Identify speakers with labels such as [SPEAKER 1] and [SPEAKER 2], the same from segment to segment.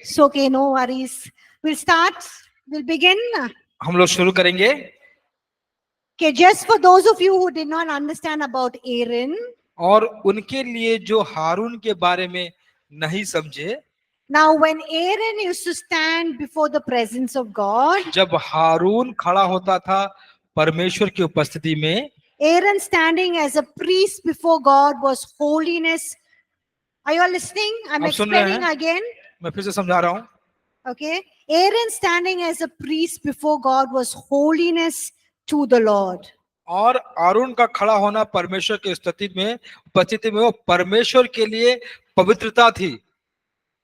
[SPEAKER 1] So okay, no worries. We'll start. We'll begin.
[SPEAKER 2] हम लोग शुरू करेंगे.
[SPEAKER 1] Okay, just for those of you who did not understand about Aaron,
[SPEAKER 2] और उनके लिए जो हारून के बारे में नहीं समझे,
[SPEAKER 1] now when Aaron used to stand before the presence of God,
[SPEAKER 2] जब हारून खड़ा होता था परमेश्वर की उपस्थिति में,
[SPEAKER 1] Aaron standing as a priest before God was holiness. Are you all listening? I'm
[SPEAKER 2] आप सुन रहे
[SPEAKER 1] explaining
[SPEAKER 2] हैं?
[SPEAKER 1] again.
[SPEAKER 2] मैं फिर से समझा रहा हूँ.
[SPEAKER 1] Okay, Aaron standing as a priest before God was holiness to the Lord.
[SPEAKER 2] और आरून का खड़ा होना परमेश्वर की उपस्थिति में वो परमेश्वर के लिए पवित्रता थी.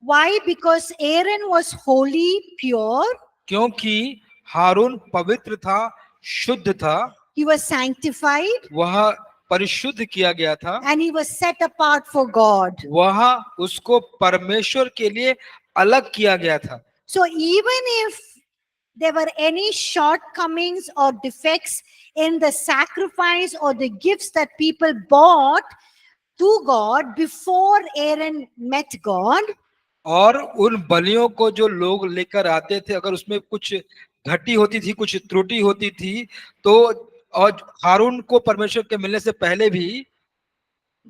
[SPEAKER 1] Why? Because Aaron was holy, pure.
[SPEAKER 2] क्योंकि हारून पवित्र था, शुद्ध था,
[SPEAKER 1] He was sanctified
[SPEAKER 2] वह परिशुद्ध किया गया था,
[SPEAKER 1] and he was set apart for God.
[SPEAKER 2] वह उसको परमेश्वर के लिए अलग किया गया था.
[SPEAKER 1] So even if there were any shortcomings or defects in the sacrifice or the gifts that people brought to God before Aaron met God,
[SPEAKER 2] और उन बलियों को जो लोग लेकर आते थे, अगर उसमें कुछ घटी होती थी, कुछ त्रुटि होती थी, तो और हारून को परमेश्वर के मिलने से पहले भी,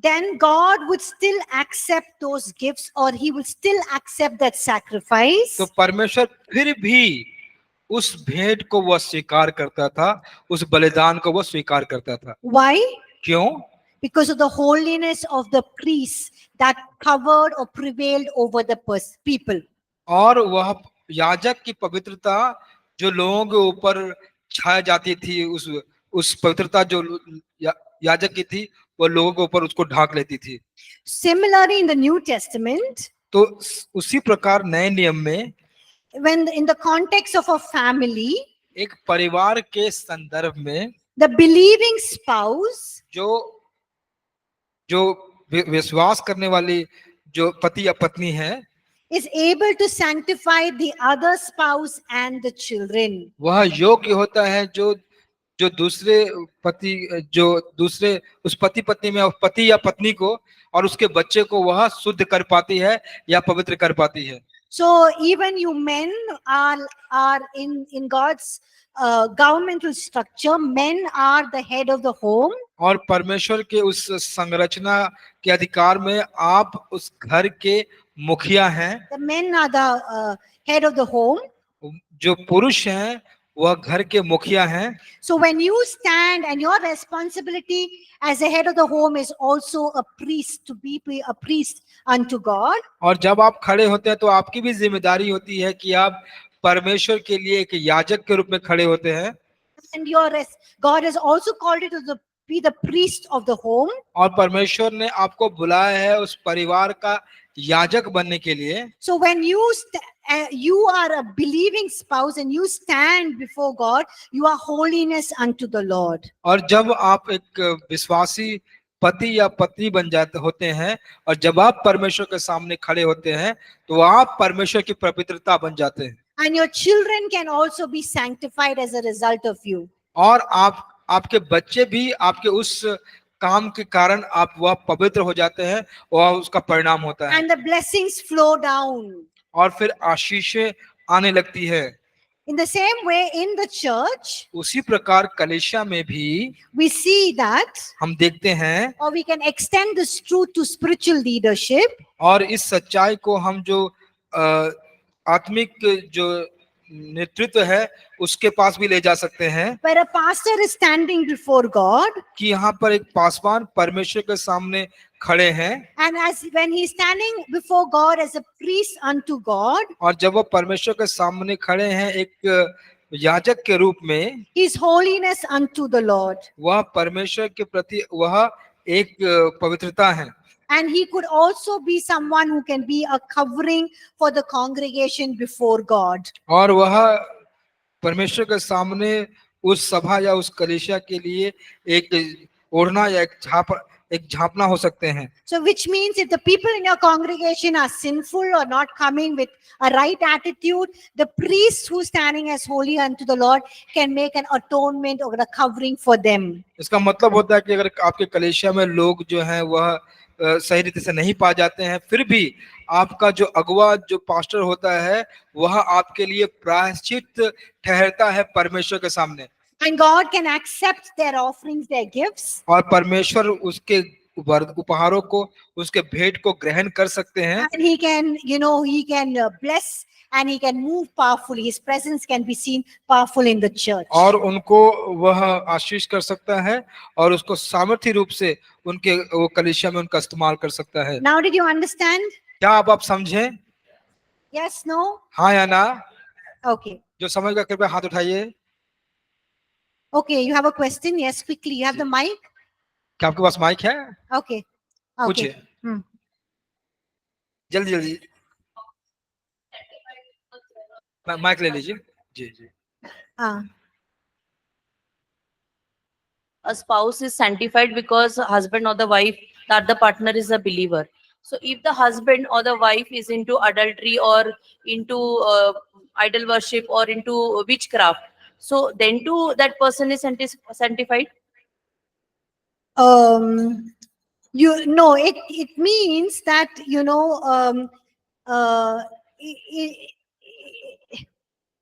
[SPEAKER 1] then God would still accept those gifts, or he would still accept that sacrifice.
[SPEAKER 2] तो परमेश्वर फिर भी उस भेंट को वह स्वीकार करता था, उस बलिदान को वह स्वीकार करता था.
[SPEAKER 1] Why?
[SPEAKER 2] क्यों?
[SPEAKER 1] Because of the holiness of the priests that covered or prevailed over the people.
[SPEAKER 2] और वह याजक की पवित्रता जो लोगों के ऊपर छाया जाती थी, उस पवित्रता जो याजक की थी, वो लोगों के ऊपर उसको ढांक लेती थी.
[SPEAKER 1] Similarly, in the New Testament,
[SPEAKER 2] तो उसी प्रकार नए नियम में,
[SPEAKER 1] when in the context of a family,
[SPEAKER 2] एक परिवार के संदर्भ में,
[SPEAKER 1] the believing spouse
[SPEAKER 2] जो विश्वास करने वाली जो पति या पत्नी है,
[SPEAKER 1] is able to sanctify the other spouse and the children.
[SPEAKER 2] वह योग्य होता है जो दूसरे उस पति पत्नी में पति या पत्नी को और उसके बच्चे को वह शुद्ध कर पाती है या पवित्र कर पाती है.
[SPEAKER 1] So even you men are in God's governmental structure. Men are the head of the home.
[SPEAKER 2] और परमेश्वर के उस संरचना के अधिकार में आप उस घर के मुखिया हैं.
[SPEAKER 1] The men are the head of the home.
[SPEAKER 2] जो पुरुष हैं वह घर के मुखिया हैं.
[SPEAKER 1] So when you stand, and your responsibility as a head of the home is also a priest, to be a priest unto God.
[SPEAKER 2] और जब आप खड़े होते हैं तो आपकी भी जिम्मेदारी होती है कि आप परमेश्वर के लिए एक याजक के रूप में खड़े होते हैं.
[SPEAKER 1] And God has also called you to be the priest of the home.
[SPEAKER 2] और परमेश्वर ने आपको बुलाया है उस परिवार का याजक बनने के लिए.
[SPEAKER 1] So when you are a believing spouse and you stand before God, you are holiness unto the Lord.
[SPEAKER 2] और जब आप एक विश्वासी पति या पत्नी बन जाते होते हैं और जब आप परमेश्वर के सामने खड़े होते हैं तो आप परमेश्वर की पवित्रता बन जाते हैं.
[SPEAKER 1] And your children can also be sanctified as a result of you.
[SPEAKER 2] और आपके बच्चे भी आपके उस काम के कारण आप वह पवित्र हो जाते हैं, वह उसका परिणाम होता है.
[SPEAKER 1] And the blessings flow down.
[SPEAKER 2] और फिर आशीषें आने लगती है.
[SPEAKER 1] In the same way, in the church,
[SPEAKER 2] उसी प्रकार कलीसिया में भी
[SPEAKER 1] we see that,
[SPEAKER 2] हम देखते हैं,
[SPEAKER 1] or we can extend this truth to spiritual leadership.
[SPEAKER 2] और इस सच्चाई को हम जो आत्मिक जो नेतृत्व है उसके पास भी ले जा सकते हैं.
[SPEAKER 1] Where a pastor is standing before God,
[SPEAKER 2] कि यहाँ पर एक पासवान परमेश्वर के सामने खड़े हैं,
[SPEAKER 1] and when he is standing before God as a priest unto God,
[SPEAKER 2] और जब वो परमेश्वर के सामने खड़े हैं एक याजक के रूप में,
[SPEAKER 1] his holiness unto the Lord.
[SPEAKER 2] वह परमेश्वर के प्रति वह एक पवित्रता है.
[SPEAKER 1] And he could also be someone who can be a covering for the congregation before God.
[SPEAKER 2] और वह परमेश्वर के सामने उस सभा या उस कलीसिया के लिए एक ओढ़ना या एक झांपना हो सकते हैं.
[SPEAKER 1] So which means if the people in your congregation are sinful or not coming with a right attitude, the priest who's standing as holy unto the Lord can make an atonement or a covering for them.
[SPEAKER 2] इसका मतलब होता है कि अगर आपके कलीसिया में लोग जो हैं वह सही रीति से नहीं पा जाते हैं, फिर भी आपका जो अगुआ जो पास्टर होता है वह आपके लिए प्रायश्चित ठहरता है परमेश्वर के सामने,
[SPEAKER 1] And God can accept their offerings, their gifts.
[SPEAKER 2] और परमेश्वर उसके उपहारों को, उसके भेंट को ग्रहण कर सकते हैं,
[SPEAKER 1] And he can, he can bless and he can move powerfully. His presence can be seen powerful in the church.
[SPEAKER 2] और उनको वह आशीष कर सकता है और उसको सामर्थ्य रूप से उनके वो कलीसिया में उनका इस्तेमाल कर सकता है।
[SPEAKER 1] Now, did you understand?
[SPEAKER 2] क्या अब आप समझें?
[SPEAKER 1] Yes, no?
[SPEAKER 2] हाँ या ना?
[SPEAKER 1] Okay.
[SPEAKER 2] जो समझ गया कृपया हाथ उठाइए।
[SPEAKER 1] Okay, you have a question? Yes, quickly. You have the mic?
[SPEAKER 2] क्या आपके पास माइक है?
[SPEAKER 1] Okay.
[SPEAKER 2] पूछिए।
[SPEAKER 1] Okay. Hmm.
[SPEAKER 2] जल्दी जल्दी माइक ले लीजिए। जी जी।
[SPEAKER 3] A spouse is sanctified because husband or the wife, that the partner is a believer. So if the husband or the wife is into adultery or into idol worship or into witchcraft, so then too that person is sanctified.
[SPEAKER 1] It means that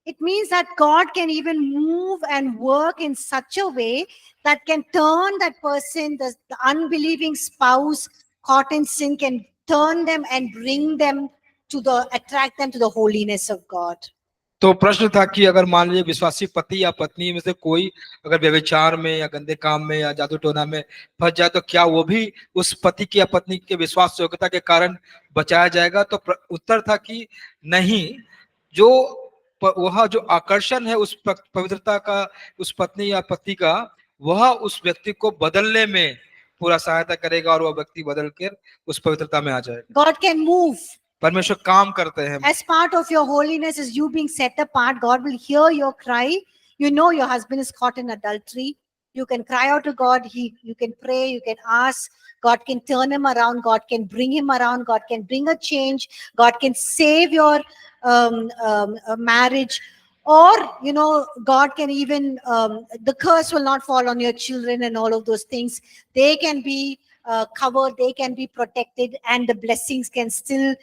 [SPEAKER 1] it means that God can even move and work in such a way that can turn that person, the unbelieving spouse caught in sin, can turn them and bring them attract them to the holiness of God.
[SPEAKER 2] तो प्रश्न था कि अगर मान लीजिए विश्वासी पति या पत्नी में से कोई अगर व्यभिचार में या गंदे काम में या जादू टोना में फंस जाए तो क्या वो भी उस पति की या पत्नी के विश्वास योग्यता के कारण बचाया जाएगा? तो उत्तर था कि नहीं, जो वह जो आकर्षण है उस पवित्रता का, उस पत्नी या पति का, वह उस व्यक्ति को बदलने में पूरा सहायता करेगा और वह व्यक्ति बदल कर उस पवित्रता में आ जाएगा।
[SPEAKER 1] God can move.
[SPEAKER 2] परमेश्वर काम करते हैं।
[SPEAKER 1] As part of your holiness is you being set apart. God will hear your cry. You know your husband is caught in adultery. You can cry out to God. You can pray. You can ask. God can turn him around. God can bring him around. God can bring a change. God can save your marriage. Or, God can even, the curse will not fall on your children and all of those things. They can be covered, they can be protected, and the blessings can still,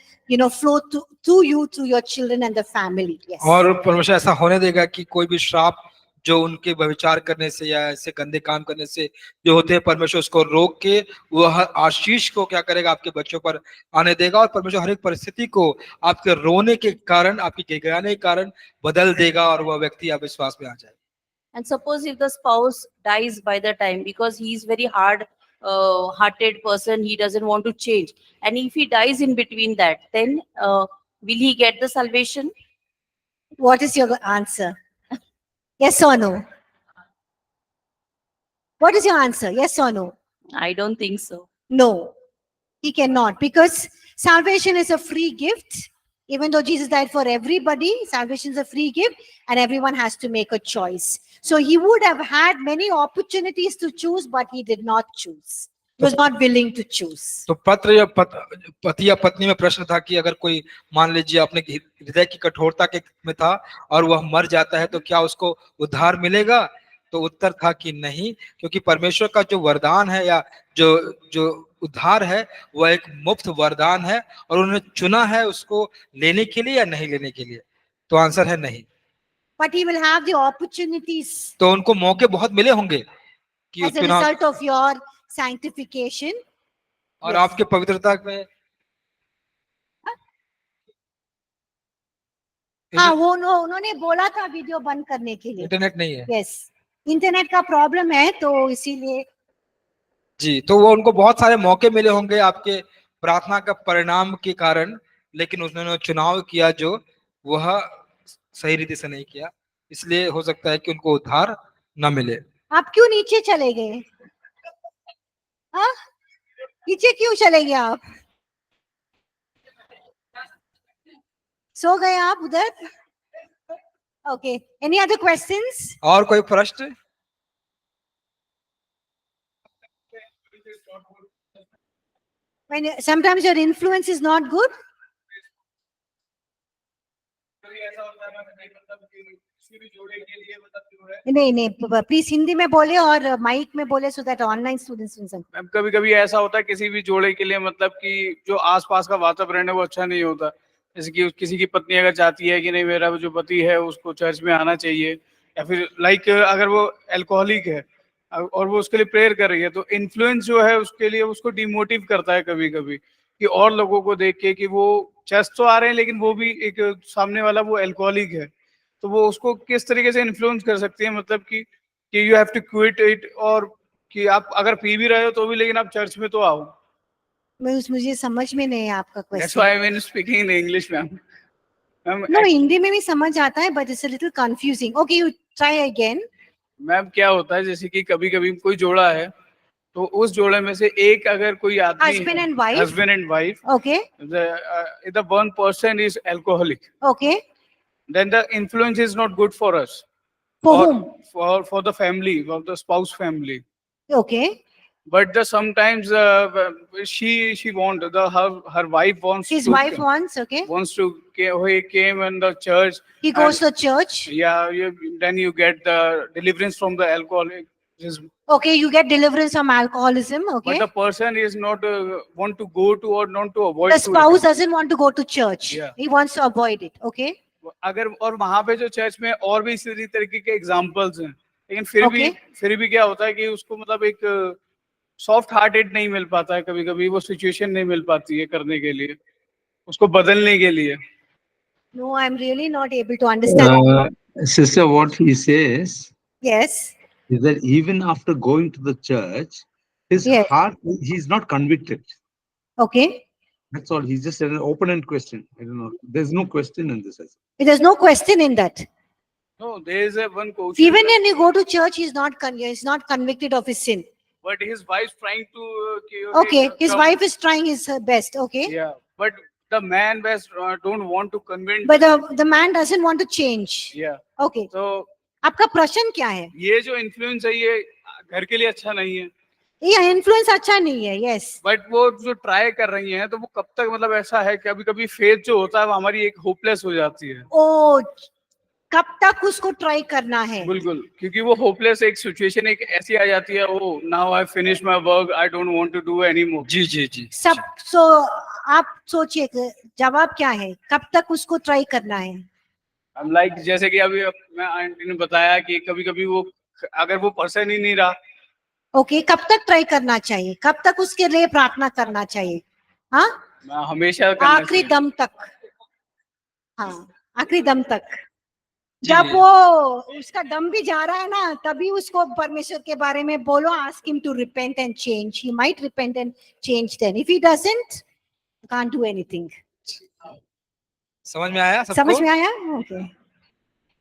[SPEAKER 1] flow to you, through your children and the family. Yes.
[SPEAKER 2] और परमेश्वर ऐसा होने देगा कि कोई भी श्राप जो उनके व्यभिचार करने से या ऐसे गंदे काम करने से जो होते हैं, परमेश्वर उसको रोक के वह आशीष को क्या करेगा, आपके बच्चों पर आने देगा, और परमेश्वर हर एक परिस्थिति को आपके रोने के कारण, आपके गिड़गिड़ाने के कारण बदल देगा और वह व्यक्ति आप विश्वास में आ जाए।
[SPEAKER 3] And suppose if the spouse dies by the time because he is very hard hearted person, he doesn't want to change, and if he dies in between that, then will he get the salvation?
[SPEAKER 1] What is your answer? Yes or no? What is your answer? Yes or no?
[SPEAKER 3] I don't think so.
[SPEAKER 1] No, he cannot, because salvation is a free gift. Even though Jesus died for everybody, salvation is a free gift and everyone has to make a choice. So he would have had many opportunities to choose, but he did not choose. He was not willing to choose.
[SPEAKER 2] तो पति या पत्नी में प्रश्न था कि अगर कोई मान लीजिए अपने हृदय की कठोरता के में था और वह मर जाता है तो क्या उसको उद्धार मिलेगा? तो उत्तर था कि नहीं, क्योंकि परमेश्वर का जो वरदान है या जो उद्धार है वह एक मुफ्त वरदान है और उन्होंने चुना है उसको लेने के लिए या नहीं लेने के लिए। तो आंसर है नहीं।
[SPEAKER 1] But he will have the opportunities.
[SPEAKER 2] तो उनको मौके बहुत मिले होंगे कि
[SPEAKER 1] as a result of your sanctification.
[SPEAKER 2] और आपके पवित्रता में
[SPEAKER 1] हाँ, वो उन्होंने बोला था वीडियो बंद करने के लिए।
[SPEAKER 2] इंटरनेट नहीं है।
[SPEAKER 1] यस, इंटरनेट का प्रॉब्लम है तो इसीलिए।
[SPEAKER 2] जी, तो वो उनको बहुत सारे मौके मिले होंगे आपके प्रार्थना का परिणाम के कारण, लेकिन उन्होंने चुनाव किया जो वह सही रीति से नहीं किया, इसलिए हो सकता है कि उनको उद्धार न मिले।
[SPEAKER 1] आप क्यों नीचे चले गए? हाँ, नीचे क्यों चले गए आप? सो गए आप उधर? Okay, any other questions?
[SPEAKER 2] और कोई प्रश्न?
[SPEAKER 1] When sometimes your influence is not good.
[SPEAKER 4] किसी भी जोड़े के लिए मतलब जो है
[SPEAKER 1] नहीं नहीं, प्लीज हिंदी में बोले और माइक में बोले सो दैट ऑनलाइन स्टूडेंट्स सुन सकें।
[SPEAKER 4] मैम, कभी कभी ऐसा होता है किसी भी जोड़े के लिए मतलब कि जो आसपास का वातावरण है वो अच्छा नहीं होता। जैसे कि किसी की पत्नी अगर चाहती है कि नहीं मेरा जो पति है उसको चर्च में आना चाहिए, या फिर लाइक अगर वो अल्कोहलिक है और वो उसके लिए प्रेयर कर रही है, तो इन्फ्लुएंस जो है उसके लिए उसको डिमोटिव करता है कभी कभी, कि और लोगों को देख के कि वो चर्च तो आ रहे हैं लेकिन वो भी एक सामने वाला वो अल्कोहलिक है, तो वो उसको किस तरीके से इन्फ्लुएंस कर सकती है, मतलब कि you have to quit it, और कि आप अगर पी भी रहे हो तो भी लेकिन आप चर्च में तो आओ।
[SPEAKER 1] मुझे समझ में नहीं है आपका
[SPEAKER 4] that's
[SPEAKER 1] question.
[SPEAKER 4] Why I am speaking in English ma'am. Ma'am
[SPEAKER 1] no, Hindi में भी समझ आता है but it's a little confusing. Okay, you try again.
[SPEAKER 4] Ma'am क्या होता है जैसे कि कभी कभी कोई जोड़ा है, तो उस जोड़े में से एक अगर कोई आदमी
[SPEAKER 1] Husband and wife?
[SPEAKER 4] Husband and wife,
[SPEAKER 1] Okay,
[SPEAKER 4] the one person is alcoholic,
[SPEAKER 1] okay.
[SPEAKER 4] then the influence is not good for us,
[SPEAKER 1] For
[SPEAKER 4] or
[SPEAKER 1] whom?
[SPEAKER 4] for the family, for the spouse family.
[SPEAKER 1] Okay.
[SPEAKER 4] But sometimes she want her wife wants
[SPEAKER 1] His
[SPEAKER 4] to
[SPEAKER 1] wife
[SPEAKER 4] he came in the church.
[SPEAKER 1] he goes to church.
[SPEAKER 4] Yeah, then you get the deliverance from the alcoholic.
[SPEAKER 1] Okay, you get deliverance from alcoholism.
[SPEAKER 4] But
[SPEAKER 1] Okay.
[SPEAKER 4] the person is not want to go to or not to avoid.
[SPEAKER 1] The spouse doesn't want to go to church.
[SPEAKER 4] Yeah.
[SPEAKER 1] He wants to avoid it. Okay.
[SPEAKER 4] अगर और वहां पे जो church में और भी इसी तरीके के एग्जांपल्स हैं, लेकिन फिर
[SPEAKER 1] Okay.
[SPEAKER 4] भी क्या होता है कि उसको मतलब एक सॉफ्ट हार्टेड नहीं मिल पाता है, कभी कभी वो सिचुएशन नहीं मिल पाती है करने के लिए, उसको बदलने के लिए।
[SPEAKER 1] No, I'm really not able to understand.
[SPEAKER 5] Sister, what he says
[SPEAKER 1] Yes.
[SPEAKER 5] is that even after going to the church, his
[SPEAKER 1] Yes.
[SPEAKER 5] heart, he's not convicted.
[SPEAKER 1] Okay.
[SPEAKER 5] That's all. He's just an open-end question. I don't know. There's no question in this.
[SPEAKER 1] There's no question in that.
[SPEAKER 4] No, there is one question.
[SPEAKER 1] Even when you go to church, he's not convicted of his sin.
[SPEAKER 4] But his wife's trying to.
[SPEAKER 1] Okay, his wife is trying his best. Okay.
[SPEAKER 4] Yeah, but the man don't want to convince.
[SPEAKER 1] But the man doesn't want to change.
[SPEAKER 4] Yeah.
[SPEAKER 1] Okay.
[SPEAKER 4] So
[SPEAKER 1] आपका प्रश्न क्या है?
[SPEAKER 4] ये जो influence है ये घर के लिए अच्छा नहीं है।
[SPEAKER 1] ये इन्फ्लुएंस अच्छा नहीं है। Yes.
[SPEAKER 4] बट वो जो ट्राई कर रही हैं तो वो कब तक, मतलब ऐसा है कभी कभी फेथ जो होता है वो हमारी एक होपलेस हो जाती है।
[SPEAKER 1] ओ, कब तक उसको ट्राई करना है?
[SPEAKER 4] बिल्कुल, क्योंकि वो होपलेस एक सिचुएशन एक ऐसी आ जाती है, oh now I finish my work, I don't want to do any more.
[SPEAKER 2] जी जी जी।
[SPEAKER 1] सब आप सोचिए जवाब क्या है, कब तक उसको ट्राई करना है?
[SPEAKER 4] हम लाइक जैसे कि अभी मैं आंटी ने बताया कि कभी कभी वो अगर वो पर्सन ही नहीं रहा।
[SPEAKER 1] ओके, कब तक ट्राई करना चाहिए? कब तक उसके लिए प्रार्थना करना चाहिए? हाँ,
[SPEAKER 4] हमेशा
[SPEAKER 1] आखिरी दम तक। हाँ, आखिरी दम तक। जब वो उसका दम भी जा रहा है ना, तभी उसको परमेश्वर के बारे में बोलो, ask him to repent and change. He might repent and change then. If he doesn't, you can't do anything.
[SPEAKER 2] समझ में आया सबको?
[SPEAKER 1] समझ में आया? Okay.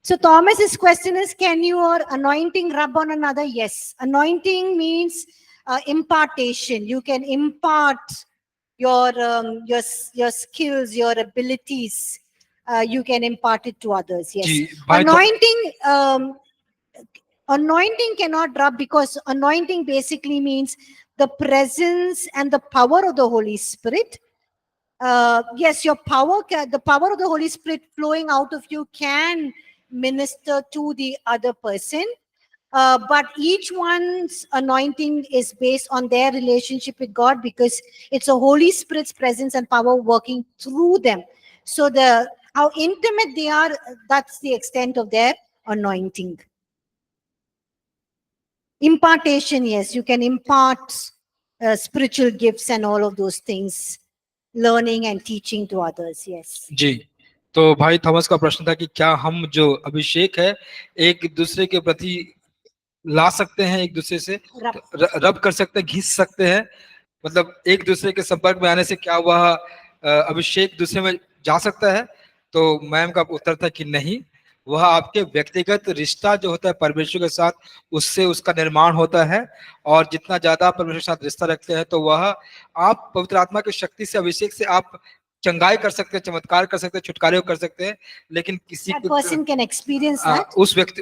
[SPEAKER 1] So Thomas's question is, can your anointing rub on another? Yes. Anointing means impartation. You can impart your skills, your abilities. You can impart it to others. Yes.
[SPEAKER 2] जी,
[SPEAKER 1] Anointing cannot rub, because anointing basically means the presence and the power of the Holy Spirit. Yes, the power of the Holy Spirit flowing out of you can minister to the other person, but each one's anointing is based on their relationship with God, because it's a Holy Spirit's presence and power working through them. So how intimate they are, that's the extent of their anointing. Impartation, yes, you can impart spiritual gifts and all of those things, learning and teaching to others. Yes.
[SPEAKER 2] जी, तो भाई Thomas का प्रश्न था कि क्या हम जो अभिषेक है एक दूसरे के प्रति ला सकते हैं, एक दूसरे से रब कर सकते हैं, घिस सकते हैं, मतलब एक दूसरे के संपर्क में आने से क्या वह अभिषेक दूसरे में जा सकता है? तो मैम का उत्तर था कि नहीं, वह आपके व्यक्तिगत रिश्ता जो होता है परमेश्वर के साथ, उससे उसका निर्माण होता है, और जितना ज्यादा परमेश्वर के साथ रिश्ता रखते हैं तो वह आप पवित्र आत्मा की शक्ति से, अभिषेक से आप चंगाई कर सकते हैं, चमत्कार कर सकते हैं, छुटकारे कर सकते हैं, लेकिन किसी
[SPEAKER 1] person can experience that.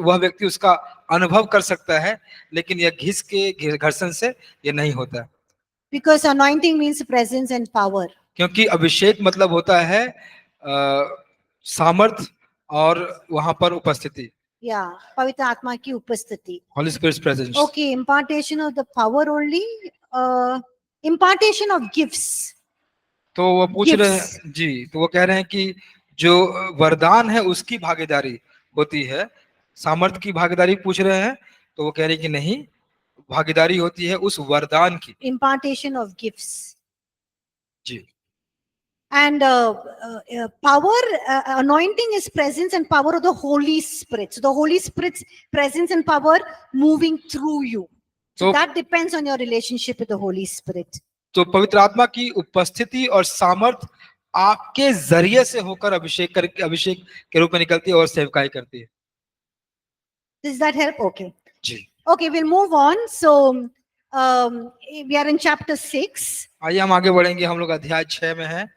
[SPEAKER 2] वह व्यक्ति उसका अनुभव कर सकता है, लेकिन यह घिस के घर्षण से यह नहीं होता।
[SPEAKER 1] Because anointing means presence and power.
[SPEAKER 2] क्योंकि अभिषेक मतलब होता है सामर्थ और वहां पर उपस्थिति।
[SPEAKER 1] Yeah, पवित्र आत्मा की उपस्थिति.
[SPEAKER 2] Holy Spirit's presence.
[SPEAKER 1] Okay, impartation of the power only. Impartation of gifts.
[SPEAKER 2] तो वो पूछ रहे हैं जी, तो वो कह रहे हैं कि जो वरदान है उसकी भागीदारी होती है, सामर्थ्य की भागीदारी पूछ रहे हैं, तो वो कह रहे हैं कि नहीं, भागीदारी होती है उस वरदान की.
[SPEAKER 1] Impartation of gifts.
[SPEAKER 2] Ji.
[SPEAKER 1] And power, anointing is presence and power of the Holy Spirit. So the Holy Spirit's presence and power moving through you. So
[SPEAKER 2] So-
[SPEAKER 1] that depends on your relationship with the Holy Spirit.
[SPEAKER 2] तो पवित्र आत्मा की उपस्थिति और सामर्थ आपके जरिए से होकर अभिषेक के रूप में निकलती है और सेवकाई करती है.
[SPEAKER 1] Does that help? Okay.
[SPEAKER 2] Ji.
[SPEAKER 1] Okay, we'll move on. So we are in chapter 6.
[SPEAKER 2] आइए हम आगे बढ़ेंगे, हम लोग अध्याय 6 में हैं.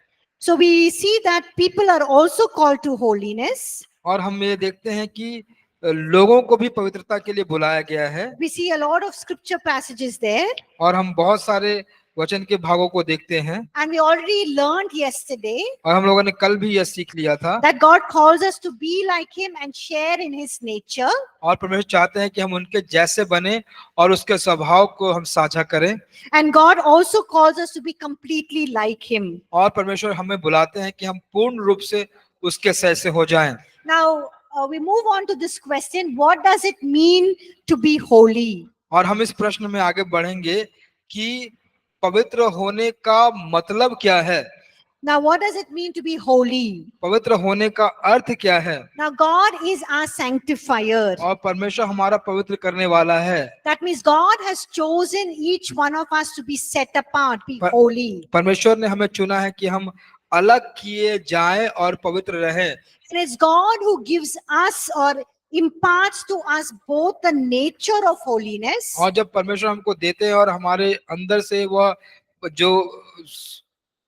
[SPEAKER 1] So we see that people are also called to holiness.
[SPEAKER 2] और हम ये देखते हैं कि लोगों को भी पवित्रता के लिए बुलाया गया है.
[SPEAKER 1] We see a lot of scripture passages there.
[SPEAKER 2] और हम बहुत सारे वचन के भागों को देखते हैं.
[SPEAKER 1] And we already learned yesterday
[SPEAKER 2] और हम लोगों ने कल भी यह सीख लिया था.
[SPEAKER 1] that God calls us to be like Him and share in His nature.
[SPEAKER 2] और परमेश्वर चाहते हैं कि हम उनके जैसे बने और उसके स्वभाव को हम साझा करें.
[SPEAKER 1] And God also calls us to be completely like Him.
[SPEAKER 2] और परमेश्वर हमें बुलाते हैं कि हम पूर्ण रूप से उसके जैसे हो जाएं.
[SPEAKER 1] Now, we move on to this question. What does it mean to be holy?
[SPEAKER 2] और हम इस प्रश्न में आगे बढ़ेंगे कि पवित्र होने का मतलब क्या है.
[SPEAKER 1] Now, what does it mean to be holy?
[SPEAKER 2] पवित्र होने का अर्थ क्या है.
[SPEAKER 1] Now, God is our sanctifier.
[SPEAKER 2] और परमेश्वर हमारा पवित्र करने वाला है.
[SPEAKER 1] That means God has chosen each one of us to be set apart, be
[SPEAKER 2] But-
[SPEAKER 1] holy.
[SPEAKER 2] परमेश्वर ने हमें चुना है कि हम अलग किए जाएं और पवित्र रहें.
[SPEAKER 1] And it's God who gives us or imparts to us both the nature of holiness
[SPEAKER 2] और जब परमेश्वर हमको देते हैं और हमारे अंदर से वह जो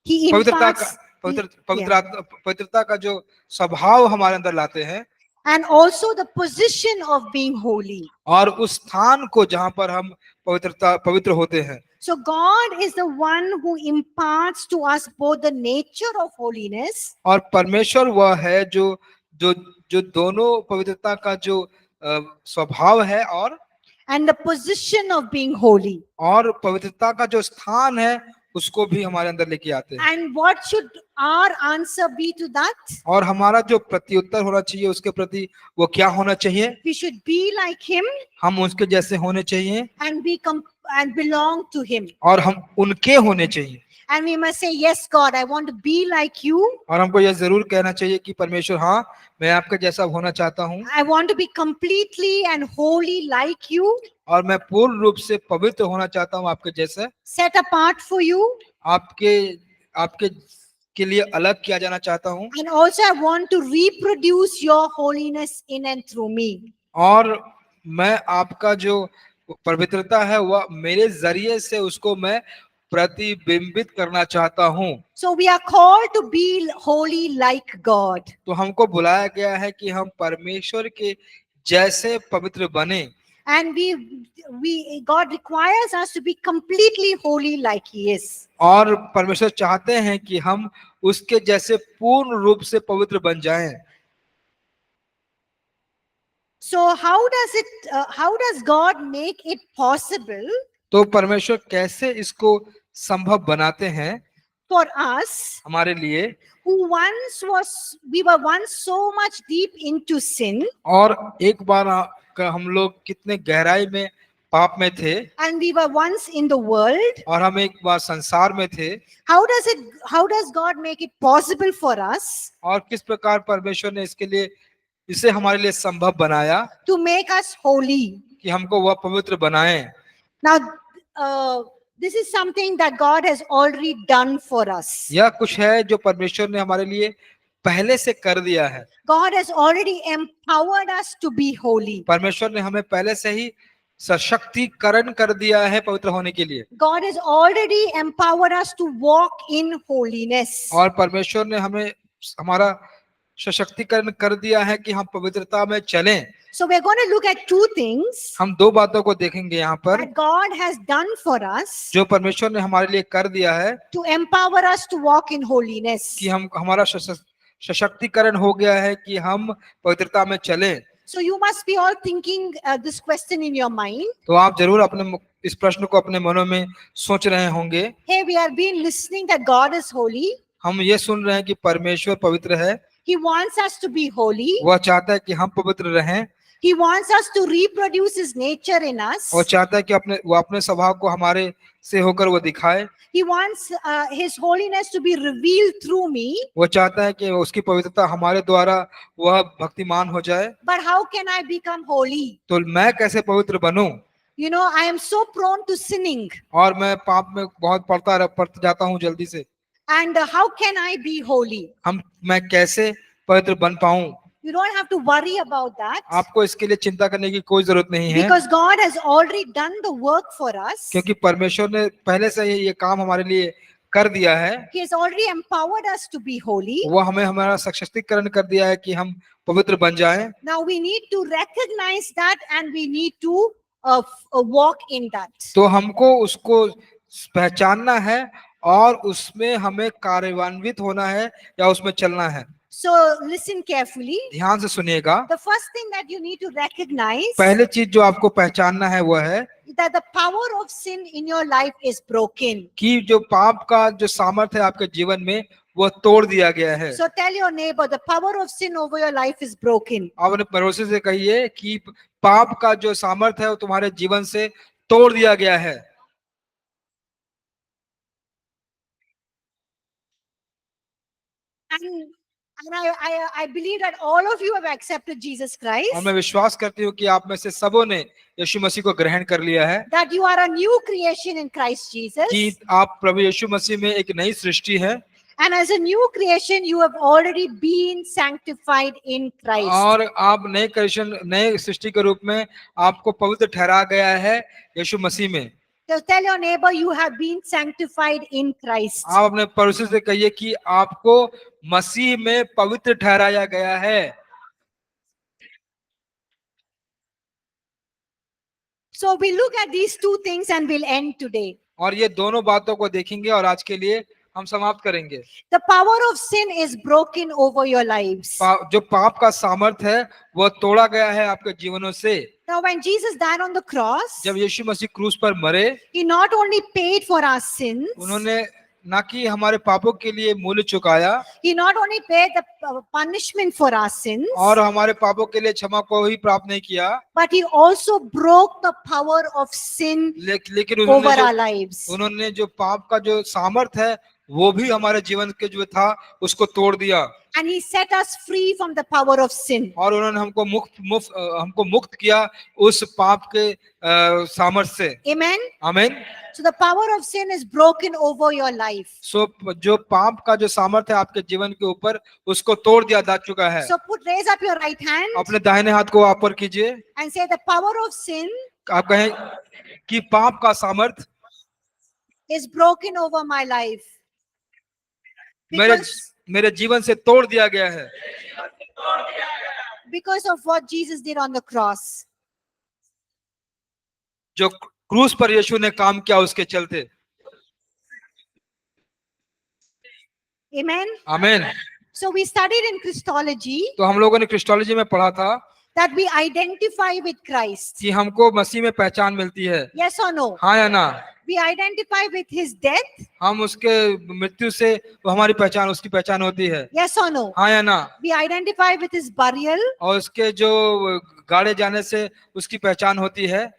[SPEAKER 1] He
[SPEAKER 2] पवित्रता
[SPEAKER 1] imparts
[SPEAKER 2] का पवित्रता का जो स्वभाव हमारे अंदर लाते हैं,
[SPEAKER 1] and also the position of being holy.
[SPEAKER 2] और उस स्थान को जहां पर हम पवित्र होते हैं.
[SPEAKER 1] So God is the one who imparts to us both the nature of holiness
[SPEAKER 2] और परमेश्वर वह है जो जो जो दोनों पवित्रता का जो स्वभाव है
[SPEAKER 1] and the position of being holy.
[SPEAKER 2] और पवित्रता का जो स्थान है उसको भी हमारे अंदर लेके आते हैं.
[SPEAKER 1] And what should our answer be to that?
[SPEAKER 2] और हमारा जो प्रत्युत्तर होना चाहिए उसके प्रति वो क्या होना चाहिए.
[SPEAKER 1] We should be like Him
[SPEAKER 2] हम उसके जैसे होने चाहिए
[SPEAKER 1] and belong to Him.
[SPEAKER 2] और हम उनके होने चाहिए.
[SPEAKER 1] And we must say, yes, God, I want to be like you.
[SPEAKER 2] और हमको यह जरूर कहना चाहिए कि परमेश्वर, हाँ, मैं आपके जैसा होना चाहता हूँ.
[SPEAKER 1] I want to be completely and wholly like you,
[SPEAKER 2] और मैं पूर्ण रूप से पवित्र होना चाहता हूँ आपके जैसे.
[SPEAKER 1] set apart for you.
[SPEAKER 2] आपके के लिए अलग किया जाना चाहता हूँ.
[SPEAKER 1] And also I want to reproduce your holiness in and through me.
[SPEAKER 2] और मैं आपका जो पवित्रता है वह मेरे जरिए से उसको मैं प्रतिबिंबित करना चाहता हूँ.
[SPEAKER 1] So we are called to be holy like God.
[SPEAKER 2] तो हमको बुलाया गया है कि हम परमेश्वर के जैसे पवित्र बने.
[SPEAKER 1] And God requires us to be completely holy like He is.
[SPEAKER 2] और परमेश्वर चाहते हैं कि हम उसके जैसे पूर्ण रूप से पवित्र बन जाएं.
[SPEAKER 1] So how does God make it possible
[SPEAKER 2] तो परमेश्वर कैसे इसको संभव बनाते हैं
[SPEAKER 1] for us
[SPEAKER 2] हमारे लिए,
[SPEAKER 1] we were once so much deep into sin
[SPEAKER 2] और एक बार हम लोग कितने गहराई में पाप में थे,
[SPEAKER 1] and we were once in the world.
[SPEAKER 2] और हम एक बार संसार में थे.
[SPEAKER 1] How does God make it possible for us
[SPEAKER 2] और किस प्रकार परमेश्वर ने इसे हमारे लिए संभव बनाया
[SPEAKER 1] to make us holy?
[SPEAKER 2] कि हमको वह पवित्र बनाए.
[SPEAKER 1] Now, this is something that God has already done for us.
[SPEAKER 2] यह कुछ है जो परमेश्वर ने हमारे लिए पहले से कर दिया है.
[SPEAKER 1] God has already empowered us to be holy.
[SPEAKER 2] परमेश्वर ने हमें पहले से ही सशक्तिकरण कर दिया है पवित्र होने के लिए.
[SPEAKER 1] God has already empowered us to walk in holiness.
[SPEAKER 2] और परमेश्वर ने हमें हमारा सशक्तिकरण कर दिया है कि हम पवित्रता में चलें.
[SPEAKER 1] So we're going to look at two things
[SPEAKER 2] हम दो बातों को देखेंगे यहाँ पर
[SPEAKER 1] that God has done for us
[SPEAKER 2] जो परमेश्वर ने हमारे लिए कर दिया है
[SPEAKER 1] to empower us to walk in holiness.
[SPEAKER 2] कि हमारा सशक्तिकरण हो गया है कि हम पवित्रता में चलें.
[SPEAKER 1] So you must be all thinking this question in your mind.
[SPEAKER 2] तो आप जरूर इस प्रश्न को अपने मनों में सोच रहे होंगे।
[SPEAKER 1] Hey, we have been listening that God is holy.
[SPEAKER 2] हम ये सुन रहे हैं कि परमेश्वर पवित्र है,
[SPEAKER 1] He wants us to be holy.
[SPEAKER 2] वह चाहता है कि हम पवित्र रहें,
[SPEAKER 1] He wants us to reproduce His nature in us.
[SPEAKER 2] और चाहता है कि वो अपने स्वभाव को हमारे से होकर वो दिखाए।
[SPEAKER 1] He wants His holiness to be revealed through me.
[SPEAKER 2] वो चाहता है कि उसकी पवित्रता हमारे द्वारा वह भक्तिमान हो जाए।
[SPEAKER 1] But how can I become holy?
[SPEAKER 2] तो मैं कैसे पवित्र बनूं?
[SPEAKER 1] You know, I am so prone to sinning.
[SPEAKER 2] और मैं पाप में बहुत पड़ता जाता हूँ जल्दी से।
[SPEAKER 1] And how can I be holy?
[SPEAKER 2] मैं कैसे पवित्र बन पाऊं?
[SPEAKER 1] You don't have to worry about that.
[SPEAKER 2] आपको इसके लिए चिंता करने की कोई जरूरत नहीं है,
[SPEAKER 1] Because God has already done the work for us.
[SPEAKER 2] क्योंकि परमेश्वर ने पहले से ही ये काम हमारे लिए कर दिया है।
[SPEAKER 1] He has already empowered us to be holy.
[SPEAKER 2] वो हमें हमारा सशक्तिकरण कर दिया है कि हम पवित्र बन जाएं।
[SPEAKER 1] Now we need to recognize that and we need to walk in that.
[SPEAKER 2] तो हमको उसको पहचानना है और उसमें हमें कार्यान्वित होना है या उसमें चलना है।
[SPEAKER 1] So listen carefully.
[SPEAKER 2] ध्यान से सुनिएगा।
[SPEAKER 1] The first thing that you need to recognize
[SPEAKER 2] पहले चीज जो आपको पहचानना है वह है
[SPEAKER 1] that the power of sin in your life is broken.
[SPEAKER 2] कि जो पाप का जो सामर्थ्य है आपके जीवन में वो तोड़ दिया गया है।
[SPEAKER 1] So tell your neighbor the power of sin over your life is broken.
[SPEAKER 2] आप अपने पड़ोसी से कहिए कि पाप का जो सामर्थ्य है वो तुम्हारे जीवन से तोड़ दिया गया है।
[SPEAKER 1] And I believe that all of you have accepted Jesus Christ.
[SPEAKER 2] और मैं विश्वास करती हूँ कि आप में से सबों ने यीशु मसीह को ग्रहण कर लिया है,
[SPEAKER 1] That you are a new creation in Christ Jesus.
[SPEAKER 2] कि आप प्रभु यीशु मसीह में एक नई सृष्टि है।
[SPEAKER 1] And as a new creation, you have already been sanctified in Christ.
[SPEAKER 2] और आप नए सृष्टि के रूप में आपको पवित्र ठहरा गया है यीशु मसीह में।
[SPEAKER 1] So tell your neighbor you have been sanctified in Christ.
[SPEAKER 2] आप अपने पड़ोसी से कहिए कि आपको मसीह में पवित्र ठहराया गया है।
[SPEAKER 1] So we look at these two things and we'll end today.
[SPEAKER 2] और ये दोनों बातों को देखेंगे और आज के लिए हम समाप्त करेंगे।
[SPEAKER 1] The power of sin is broken over your lives.
[SPEAKER 2] जो पाप का सामर्थ्य है वह तोड़ा गया है आपके जीवनों से।
[SPEAKER 1] Now when Jesus died on the cross,
[SPEAKER 2] जब यीशु मसीह क्रूस पर मरे,
[SPEAKER 1] He not only paid for our sins,
[SPEAKER 2] उन्होंने ना कि हमारे पापों के लिए मूल्य चुकाया,
[SPEAKER 1] He not only paid the punishment for our sins,
[SPEAKER 2] और हमारे पापों के लिए क्षमा को ही प्राप्त नहीं किया,
[SPEAKER 1] but He also broke the power of sin
[SPEAKER 2] लेकिन
[SPEAKER 1] over our lives.
[SPEAKER 2] उन्होंने जो पाप का जो सामर्थ्य है वो भी हमारे जीवन के जो था उसको तोड़ दिया।
[SPEAKER 1] And He set us free from the power of sin.
[SPEAKER 2] और उन्होंने हमको मुक्त किया उस पाप के सामर्थ्य से।
[SPEAKER 1] Amen.
[SPEAKER 2] आमीन।
[SPEAKER 1] So the power of sin is broken over your life.
[SPEAKER 2] सो जो पाप का जो सामर्थ्य है आपके जीवन के ऊपर उसको तोड़ दिया जा चुका है।
[SPEAKER 1] So raise up your right hand
[SPEAKER 2] अपने दाहिने हाथ को ऊपर कीजिए।
[SPEAKER 1] and say the power of sin
[SPEAKER 2] आप कहें कि पाप का सामर्थ्य
[SPEAKER 1] is broken over my life.
[SPEAKER 2] मेरे जीवन से तोड़ दिया गया है,
[SPEAKER 1] Because of what Jesus did on the cross.
[SPEAKER 2] जो क्रूस पर यीशु ने काम किया उसके चलते।
[SPEAKER 1] Amen.
[SPEAKER 2] आमीन।
[SPEAKER 1] So we studied in Christology
[SPEAKER 2] तो हम लोगों ने क्रिस्टोलॉजी में पढ़ा था
[SPEAKER 1] that we identify with Christ.
[SPEAKER 2] कि हमको मसीह में पहचान मिलती है।
[SPEAKER 1] Yes or no?
[SPEAKER 2] हाँ या ना?
[SPEAKER 1] We identify with His death.
[SPEAKER 2] हम उसके मृत्यु से वो हमारी पहचान उसकी पहचान होती है।
[SPEAKER 1] Yes or no?
[SPEAKER 2] हाँ या ना?
[SPEAKER 1] We identify with His burial.
[SPEAKER 2] और उसके जो गाड़े जाने से उसकी पहचान होती है।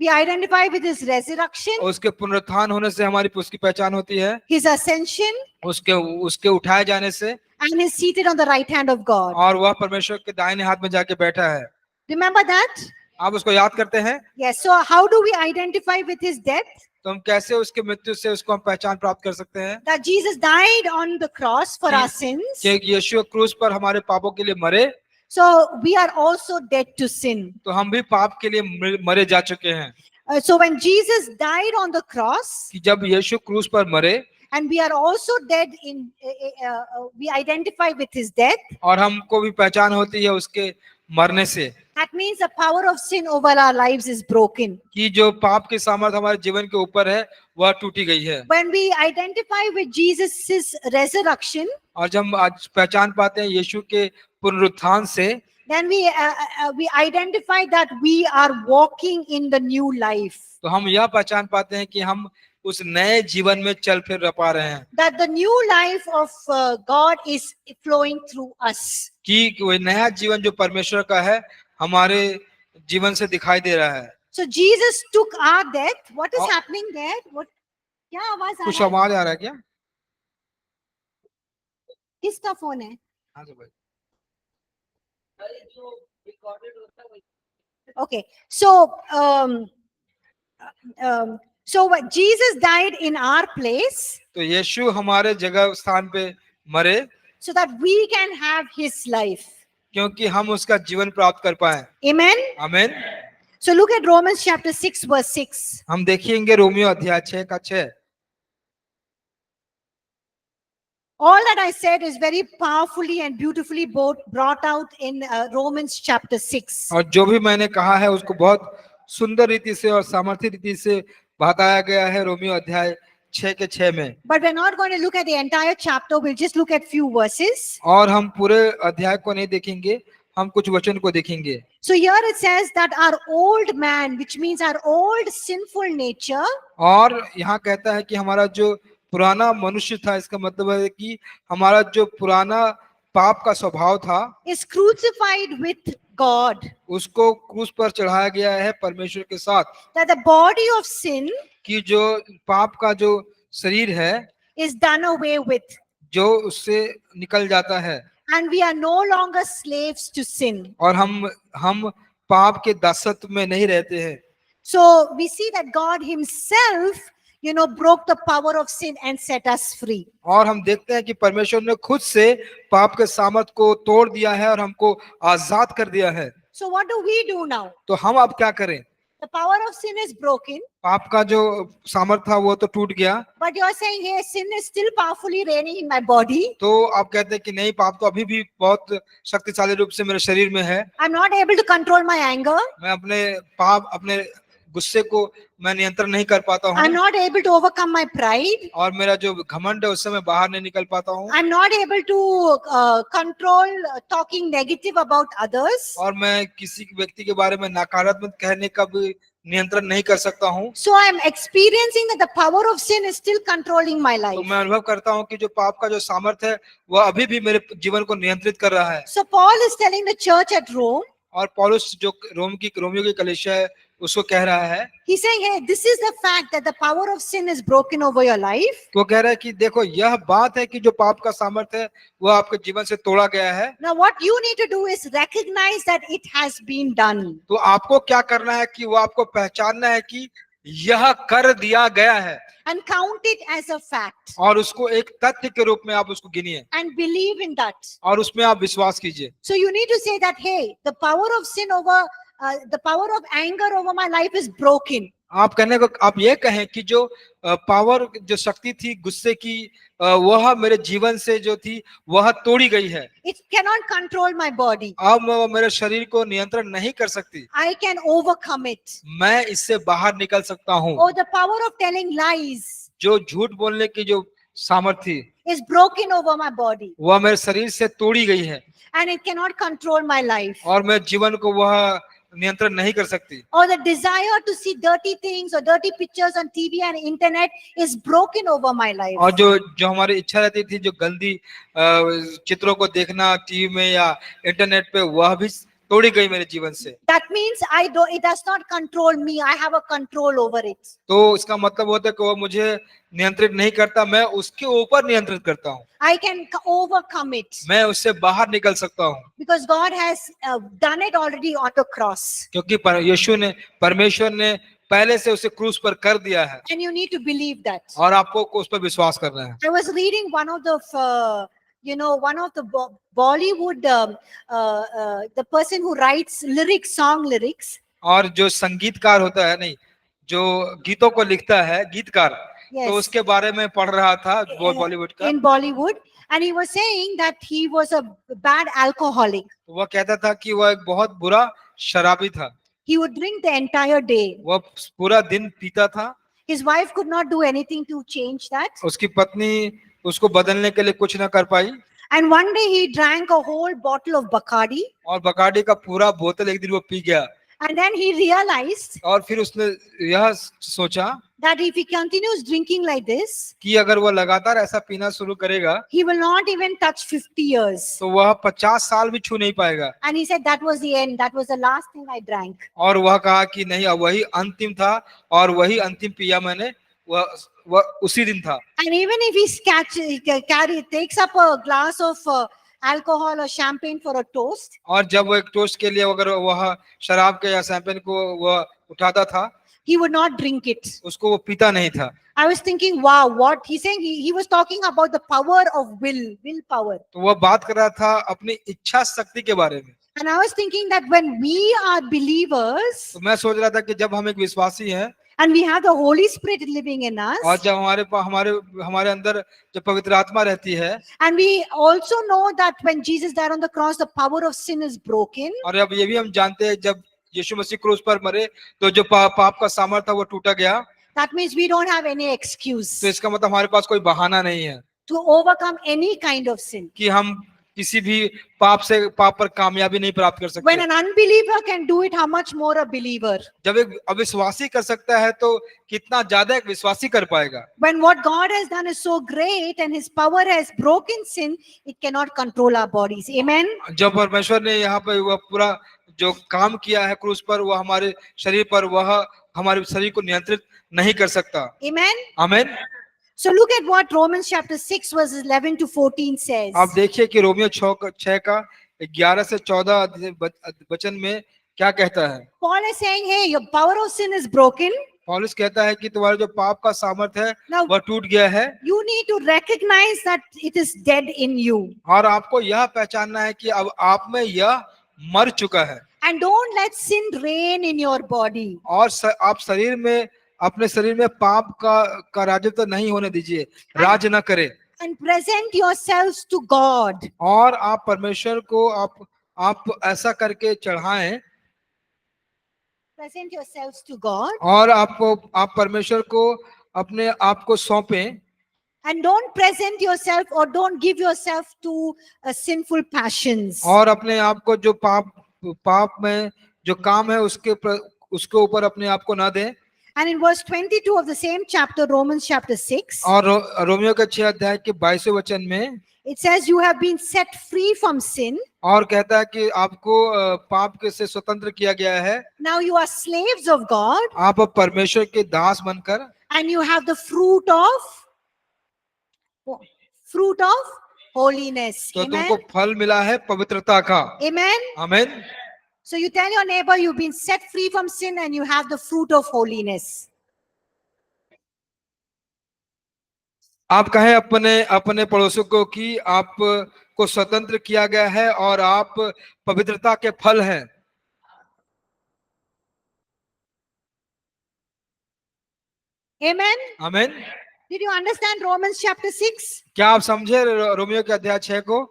[SPEAKER 1] We identify with His resurrection,
[SPEAKER 2] और उसके पुनरुत्थान होने से हमारी उसकी पहचान होती है।
[SPEAKER 1] His ascension,
[SPEAKER 2] उसके उठाए जाने से,
[SPEAKER 1] and is seated on the right hand of God.
[SPEAKER 2] और वह परमेश्वर के दाहिने हाथ में जाके बैठा है।
[SPEAKER 1] Remember that?
[SPEAKER 2] आप उसको याद करते हैं?
[SPEAKER 1] Yes. So how do we identify with His death?
[SPEAKER 2] तो हम कैसे उसके मृत्यु से उसको हम पहचान प्राप्त कर सकते हैं?
[SPEAKER 1] That Jesus died on the cross for our sins.
[SPEAKER 2] कि यीशु क्रूस पर हमारे पापों के लिए मरे,
[SPEAKER 1] So we are also dead to sin.
[SPEAKER 2] तो हम भी पाप के लिए मरे जा चुके हैं।
[SPEAKER 1] So when Jesus died on the cross,
[SPEAKER 2] कि जब यीशु क्रूस पर मरे,
[SPEAKER 1] and we are also dead in, we identify with His death.
[SPEAKER 2] और हमको भी पहचान होती है उसके मरने से।
[SPEAKER 1] That means the power of sin over our lives is broken.
[SPEAKER 2] कि जो पाप की सामर्थ हमारे जीवन के ऊपर है वह टूटी गई है।
[SPEAKER 1] When we identify with Jesus' resurrection,
[SPEAKER 2] और जब हम आज पहचान पाते हैं यीशु के पुनरुत्थान से,
[SPEAKER 1] then we identify that we are walking in the new life.
[SPEAKER 2] तो हम यह पहचान पाते हैं कि हम उस नए जीवन में चल फिर पा रहे हैं,
[SPEAKER 1] That the new life of God is flowing through us.
[SPEAKER 2] कि वो नया जीवन जो परमेश्वर का है हमारे जीवन से दिखाई दे रहा है।
[SPEAKER 1] So Jesus took our death. What is
[SPEAKER 2] Oh.
[SPEAKER 1] happening there? What? क्या आवाज आ
[SPEAKER 2] कुछ
[SPEAKER 1] रहा है?
[SPEAKER 2] आवाज आ रहा है क्या?
[SPEAKER 1] किसका फोन है?
[SPEAKER 2] हाँ जी भाई।
[SPEAKER 1] Okay, so so what, Jesus died in our place
[SPEAKER 2] तो यीशु हमारे जगह स्थान पे मरे
[SPEAKER 1] so that we can have His life.
[SPEAKER 2] क्योंकि हम उसका जीवन प्राप्त कर पाए।
[SPEAKER 1] Amen.
[SPEAKER 2] आमीन।
[SPEAKER 1] So look at Romans chapter 6 verse 6.
[SPEAKER 2] हम देखेंगे रोमियो अध्याय 6 का 6।
[SPEAKER 1] All that I said is very powerfully and beautifully both brought out in Romans chapter 6.
[SPEAKER 2] और जो भी मैंने कहा है उसको बहुत सुंदर रीति से और सामर्थ्य रीति से बताया गया है रोमियो अध्याय 6 के 6 में।
[SPEAKER 1] But we're not going to look at the entire chapter. We'll just look at few verses.
[SPEAKER 2] और हम पूरे अध्याय को नहीं देखेंगे, हम कुछ वचन को देखेंगे।
[SPEAKER 1] So here it says that our old man, which means our old sinful nature,
[SPEAKER 2] और यहाँ कहता है कि हमारा जो पुराना मनुष्य था, इसका मतलब है कि हमारा जो पुराना पाप का स्वभाव था
[SPEAKER 1] is crucified with God.
[SPEAKER 2] उसको क्रूस पर चढ़ाया गया है परमेश्वर के साथ।
[SPEAKER 1] That the body of sin
[SPEAKER 2] कि जो पाप का जो शरीर है
[SPEAKER 1] is done away with.
[SPEAKER 2] जो उससे निकल जाता है
[SPEAKER 1] And we are no longer slaves to sin.
[SPEAKER 2] और हम पाप के दासत्व में नहीं रहते हैं।
[SPEAKER 1] So we see that God Himself, broke the power of sin and set us free.
[SPEAKER 2] और हम देखते हैं कि परमेश्वर ने खुद से पाप के सामर्थ को तोड़ दिया है और हमको आजाद कर दिया है।
[SPEAKER 1] So what do we do now?
[SPEAKER 2] तो हम अब क्या करें?
[SPEAKER 1] The power of sin is broken,
[SPEAKER 2] पाप का जो सामर्थ था वो तो टूट गया,
[SPEAKER 1] but you're saying, hey, sin is still powerfully reigning in my body.
[SPEAKER 2] तो आप कहते हैं कि नहीं, पाप तो अभी भी बहुत शक्तिशाली रूप से मेरे शरीर में है।
[SPEAKER 1] I'm not able to control my anger.
[SPEAKER 2] मैं अपने गुस्से को मैं नियंत्रण नहीं कर पाता हूँ।
[SPEAKER 1] I'm not able to overcome my pride.
[SPEAKER 2] और मेरा जो घमंड है उससे मैं बाहर नहीं निकल पाता हूँ।
[SPEAKER 1] I'm not able to control talking negative about others.
[SPEAKER 2] और मैं किसी व्यक्ति के बारे में नकारात्मक कहने का भी नियंत्रण नहीं कर सकता हूँ।
[SPEAKER 1] So I'm experiencing that the power of sin is still controlling my
[SPEAKER 2] तो
[SPEAKER 1] life.
[SPEAKER 2] मैं अनुभव करता हूँ कि जो पाप का जो सामर्थ्य है वह अभी भी मेरे जीवन को नियंत्रित कर रहा है।
[SPEAKER 1] So Paul is telling the church at Rome,
[SPEAKER 2] और पौलुस जो रोमियो की कलीसिया है उसको कह रहा है,
[SPEAKER 1] he's saying, hey, this is the fact that the power of sin is broken over your life.
[SPEAKER 2] वो कह रहा है कि देखो यह बात है कि जो पाप का सामर्थ्य है वह आपके जीवन से तोड़ा गया है।
[SPEAKER 1] Now what you need to do is recognize that it has been done.
[SPEAKER 2] तो आपको क्या करना है कि वो आपको पहचानना है कि यह कर दिया गया है
[SPEAKER 1] And count it as a fact.
[SPEAKER 2] और उसको एक तथ्य के रूप में आप उसको गिनिए
[SPEAKER 1] And believe in that.
[SPEAKER 2] और उसमें आप विश्वास कीजिए।
[SPEAKER 1] So you need to say that, hey, the power of sin over, the power of anger over my life is broken.
[SPEAKER 2] आप ये कहें कि जो पावर, जो शक्ति थी गुस्से की, वह मेरे जीवन से जो थी वह तोड़ी गई है।
[SPEAKER 1] It cannot control my body.
[SPEAKER 2] अब वो मेरे शरीर को नियंत्रण नहीं कर सकती,
[SPEAKER 1] I can overcome it.
[SPEAKER 2] मैं इससे बाहर निकल सकता हूँ।
[SPEAKER 1] Or the power of telling lies
[SPEAKER 2] जो झूठ बोलने की जो सामर्थ्य थी
[SPEAKER 1] is broken over my body.
[SPEAKER 2] वह मेरे शरीर से तोड़ी गई है
[SPEAKER 1] And it cannot control my life.
[SPEAKER 2] और मेरे जीवन को वह नियंत्रण नहीं कर सकती।
[SPEAKER 1] Or the desire to see dirty things or dirty pictures on TV and internet is broken over my life.
[SPEAKER 2] और जो हमारी इच्छा रहती थी जो गंदी चित्रों को देखना टीवी में या इंटरनेट पे, वह भी तोड़ी गई मेरे जीवन से।
[SPEAKER 1] That means it does not control me. I have a control over it.
[SPEAKER 2] तो इसका मतलब होता है कि वह मुझे नियंत्रित नहीं करता, मैं उसके ऊपर नियंत्रित करता हूँ।
[SPEAKER 1] I can overcome it.
[SPEAKER 2] मैं उससे बाहर निकल सकता हूँ
[SPEAKER 1] Because God has done it already on the cross.
[SPEAKER 2] क्योंकि परमेश्वर ने पहले से उसे क्रूस पर कर दिया है
[SPEAKER 1] And you need to believe that.
[SPEAKER 2] और आपको उस पर विश्वास करना है।
[SPEAKER 1] I was reading one of the Bollywood, the person who writes song lyrics.
[SPEAKER 2] और जो संगीतकार होता है, नहीं, जो गीतों को लिखता है, गीतकार,
[SPEAKER 1] Yes.
[SPEAKER 2] तो उसके बारे में पढ़ रहा था बॉलीवुड का।
[SPEAKER 1] In Bollywood, and he was saying that he was a bad alcoholic.
[SPEAKER 2] वह कहता था कि वह एक बहुत बुरा शराबी था,
[SPEAKER 1] He would drink the entire day.
[SPEAKER 2] वह पूरा दिन पीता था।
[SPEAKER 1] His wife could not do anything to change that.
[SPEAKER 2] उसकी पत्नी उसको बदलने के लिए कुछ ना कर पाई।
[SPEAKER 1] And one day he drank a whole bottle of Bacardi.
[SPEAKER 2] और बकाडी का पूरा बोतल एक दिन वो पी गया।
[SPEAKER 1] And then he realized
[SPEAKER 2] और फिर उसने यह सोचा
[SPEAKER 1] that if he continues drinking like this,
[SPEAKER 2] कि अगर वह लगातार ऐसा पीना शुरू करेगा
[SPEAKER 1] he will not even touch 50 years.
[SPEAKER 2] तो वह 50 साल भी छू नहीं पाएगा।
[SPEAKER 1] And he said, that was the end. That was the last thing I drank.
[SPEAKER 2] और वह कहा कि नहीं, अब वही अंतिम था और वही अंतिम पिया मैंने, वह उसी दिन था।
[SPEAKER 1] And even if he takes up a glass of alcohol or champagne for a toast,
[SPEAKER 2] और जब वो एक टोस्ट के लिए अगर वह शराब के या शैंपेन को वह उठाता था,
[SPEAKER 1] he would not drink it.
[SPEAKER 2] उसको वो पीता नहीं था।
[SPEAKER 1] I was thinking, wow, what he's saying, he was talking about the power of willpower.
[SPEAKER 2] तो वह बात कर रहा था अपनी इच्छा शक्ति के बारे में।
[SPEAKER 1] And I was thinking that when we are believers
[SPEAKER 2] तो मैं सोच रहा था कि जब हम एक विश्वासी हैं
[SPEAKER 1] and we have the Holy Spirit living in us,
[SPEAKER 2] और जब हमारे अंदर जब पवित्र आत्मा रहती है,
[SPEAKER 1] and we also know that when Jesus died on the cross, the power of sin is broken.
[SPEAKER 2] और अब ये भी हम जानते हैं जब यीशु मसीह क्रूस पर मरे तो जो पाप का सामर्थ था वो टूटा गया।
[SPEAKER 1] That means we don't have any excuse
[SPEAKER 2] तो इसका मतलब हमारे पास कोई बहाना नहीं है
[SPEAKER 1] to overcome any kind of sin.
[SPEAKER 2] कि हम किसी भी पाप पर कामयाबी नहीं प्राप्त कर
[SPEAKER 1] When
[SPEAKER 2] सकते।
[SPEAKER 1] an unbeliever can do it, how much more a believer?
[SPEAKER 2] जब एक अविश्वासी कर सकता है तो कितना ज्यादा एक विश्वासी कर पाएगा।
[SPEAKER 1] When what God has done is so great and his power has broken sin, it cannot control our bodies. Amen.
[SPEAKER 2] जब परमेश्वर ने यहाँ पर वह पूरा जो काम किया है क्रूस पर, वह हमारे शरीर पर, वह हमारे शरीर को नियंत्रित नहीं कर सकता।
[SPEAKER 1] Amen.
[SPEAKER 2] आमीन।
[SPEAKER 1] So look at what Romans chapter 6 verses 11 to 14 says.
[SPEAKER 2] आप देखिए कि रोमियो 6 का 11 से 14 वचन में क्या कहता है।
[SPEAKER 1] Paul is saying, hey, your power of sin is broken.
[SPEAKER 2] पौलुस कहता है कि तुम्हारा जो पाप का सामर्थ है
[SPEAKER 1] Now,
[SPEAKER 2] वह टूट गया है
[SPEAKER 1] you need to recognize that it is dead in you.
[SPEAKER 2] और आपको यह पहचानना है कि अब आप में यह मर चुका है।
[SPEAKER 1] And don't let sin reign in your body.
[SPEAKER 2] और आप अपने शरीर में पाप का राजत्व नहीं होने दीजिए, राज न करे।
[SPEAKER 1] And present yourselves to God.
[SPEAKER 2] और आप परमेश्वर को आप ऐसा करके चढ़ाएं
[SPEAKER 1] Present yourselves to God.
[SPEAKER 2] और आप परमेश्वर को अपने आप को सौंपें।
[SPEAKER 1] And don't present yourself or don't give yourself to sinful passions.
[SPEAKER 2] और अपने आप को जो पाप में जो काम है उसके ऊपर अपने आप को ना दें।
[SPEAKER 1] And in verse 22 of the same chapter, Romans chapter 6,
[SPEAKER 2] और रोमियो के 6 अध्याय के 22वें वचन में
[SPEAKER 1] it says, you have been set free from sin.
[SPEAKER 2] और कहता है कि आपको पाप के से स्वतंत्र किया गया है।
[SPEAKER 1] Now you are slaves of God.
[SPEAKER 2] आप अब परमेश्वर के दास बनकर
[SPEAKER 1] And you have the fruit of holiness.
[SPEAKER 2] तो
[SPEAKER 1] Amen.
[SPEAKER 2] तुमको फल मिला है पवित्रता का।
[SPEAKER 1] Amen.
[SPEAKER 2] आमीन।
[SPEAKER 1] So you tell your neighbor you've been set free from sin and you have the fruit of holiness.
[SPEAKER 2] आप कहें अपने पड़ोसियों को कि आप को स्वतंत्र किया गया है और आप पवित्रता के फल हैं।
[SPEAKER 1] Amen.
[SPEAKER 2] आमीन।
[SPEAKER 1] Did you understand Romans chapter 6?
[SPEAKER 2] क्या आप समझे रोमियो के अध्याय 6 को?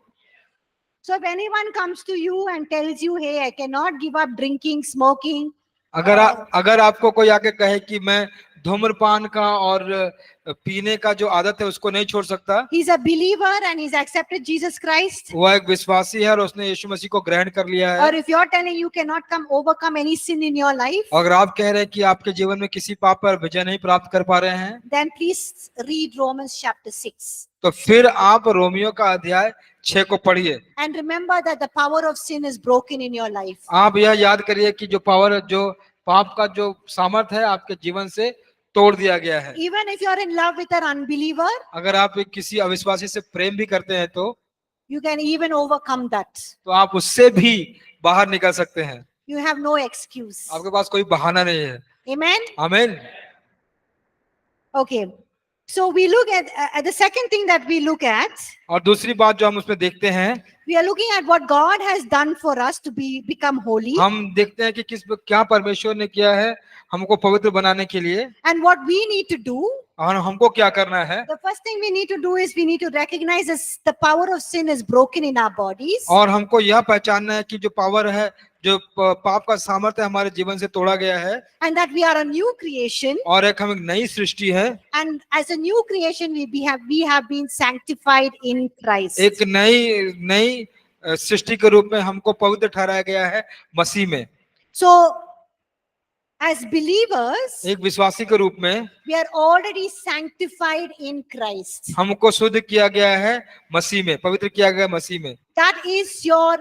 [SPEAKER 1] So if anyone comes to you and tells you, hey, I cannot give up drinking, smoking,
[SPEAKER 2] अगर आपको कोई आके कहे कि मैं धूम्रपान का और पीने का जो आदत है उसको नहीं छोड़ सकता,
[SPEAKER 1] he's a believer and he's accepted Jesus Christ.
[SPEAKER 2] वह एक विश्वासी है और उसने यीशु मसीह को ग्रहण कर लिया
[SPEAKER 1] Or
[SPEAKER 2] है।
[SPEAKER 1] if you're telling you cannot overcome any sin in your life,
[SPEAKER 2] अगर आप कह रहे हैं कि आपके जीवन में किसी पाप पर विजय नहीं प्राप्त कर पा रहे हैं,
[SPEAKER 1] then please read Romans chapter 6.
[SPEAKER 2] तो फिर आप रोमियो का अध्याय 6 को पढ़िए।
[SPEAKER 1] And remember that the power of sin is broken in your life.
[SPEAKER 2] आप यह याद करिए कि जो पाप का जो सामर्थ है आपके जीवन से तोड़ दिया गया है।
[SPEAKER 1] Even if you're in love with an unbeliever,
[SPEAKER 2] अगर आप किसी अविश्वासी से प्रेम भी करते हैं तो
[SPEAKER 1] you can even overcome that.
[SPEAKER 2] तो आप उससे भी बाहर निकल सकते हैं।
[SPEAKER 1] You have no excuse.
[SPEAKER 2] आपके पास कोई बहाना नहीं है।
[SPEAKER 1] Amen.
[SPEAKER 2] आमीन।
[SPEAKER 1] Okay. So we look at the second thing that we look at.
[SPEAKER 2] और दूसरी बात जो हम उसमें देखते हैं,
[SPEAKER 1] We are looking at what God has done for us to become holy,
[SPEAKER 2] हम देखते हैं कि क्या परमेश्वर ने किया है हमको पवित्र बनाने के लिए,
[SPEAKER 1] and what we need to do
[SPEAKER 2] और हमको क्या करना है?
[SPEAKER 1] The first thing we need to do is we need to recognize as the power of sin is broken in our bodies.
[SPEAKER 2] और हमको यह पहचानना है कि जो पावर है, जो पाप का सामर्थ्य हमारे जीवन से तोड़ा गया है,
[SPEAKER 1] And that we are a new creation.
[SPEAKER 2] और एक हम एक नई सृष्टि है,
[SPEAKER 1] And as a new creation, we have been sanctified in Christ.
[SPEAKER 2] एक नई सृष्टि के रूप में हमको पवित्र ठहराया गया है मसीह में।
[SPEAKER 1] So, as believers,
[SPEAKER 2] एक विश्वासी के रूप में
[SPEAKER 1] we are already sanctified in Christ.
[SPEAKER 2] हमको शुद्ध किया गया है मसीह में, पवित्र किया गया है मसीह में।
[SPEAKER 1] That is your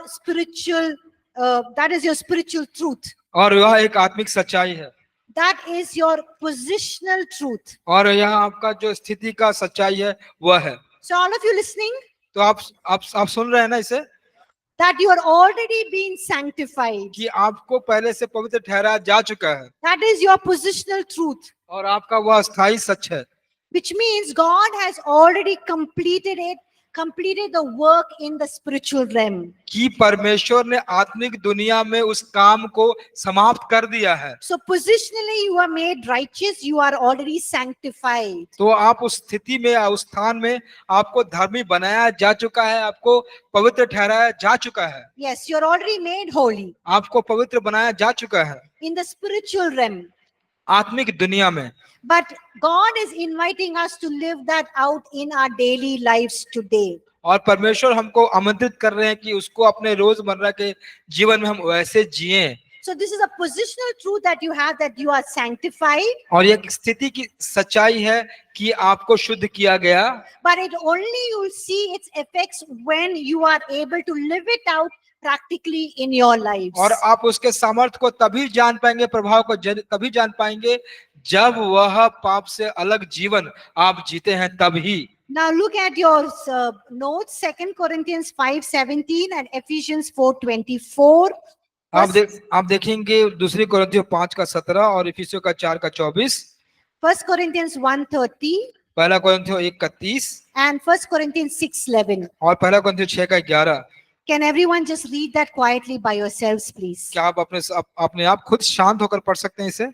[SPEAKER 1] spiritual truth.
[SPEAKER 2] और वह एक आत्मिक सच्चाई है,
[SPEAKER 1] That is your positional truth.
[SPEAKER 2] और यह आपका जो स्थिति का सच्चाई है वह है।
[SPEAKER 1] So, all of you listening,
[SPEAKER 2] तो आप सुन रहे हैं ना इसे,
[SPEAKER 1] that you are already being sanctified.
[SPEAKER 2] कि आपको पहले से पवित्र ठहराया जा चुका है,
[SPEAKER 1] That is your positional truth,
[SPEAKER 2] और आपका वह स्थायी सच है,
[SPEAKER 1] which means God has already completed the work in the spiritual realm.
[SPEAKER 2] कि परमेश्वर ने आत्मिक दुनिया में उस काम को समाप्त कर दिया है।
[SPEAKER 1] So positionally you are made righteous, you are already sanctified.
[SPEAKER 2] तो आप उस स्थिति में, उस स्थान में आपको धर्मी बनाया जा चुका है, आपको पवित्र ठहराया जा चुका है,
[SPEAKER 1] Yes, you are already made holy
[SPEAKER 2] आपको पवित्र बनाया जा चुका है
[SPEAKER 1] in the spiritual realm.
[SPEAKER 2] आत्मिक दुनिया में।
[SPEAKER 1] But God is inviting us to live that out in our daily lives today.
[SPEAKER 2] और परमेश्वर हमको आमंत्रित कर रहे हैं कि उसको अपने रोजमर्रा के जीवन में हम वैसे जिएं।
[SPEAKER 1] So this is a positional truth that you have, that you are sanctified,
[SPEAKER 2] और ये एक स्थिति की सच्चाई है कि आपको शुद्ध किया गया,
[SPEAKER 1] but it only you will see its effects when you are able to live it out practically in your lives.
[SPEAKER 2] और आप उसके सामर्थ्य को तभी जान पाएंगे, प्रभाव को तभी जान पाएंगे जब वह पाप से अलग जीवन आप जीते हैं तभी।
[SPEAKER 1] Now look at your notes, 2 Corinthians 5:17 and Ephesians 4:24.
[SPEAKER 2] आप देखेंगे दूसरी कोरिन्थियों 5:17 और इफिसियों 4:24,
[SPEAKER 1] 1 Corinthians 1:30
[SPEAKER 2] पहला कोरिन्थियों 1:31
[SPEAKER 1] and 1 Corinthians 6:11.
[SPEAKER 2] और पहला कोरिन्थियों 6:11।
[SPEAKER 1] Can everyone just read that quietly by yourselves, please?
[SPEAKER 2] क्या आप अपने आप खुद शांत होकर पढ़ सकते हैं इसे?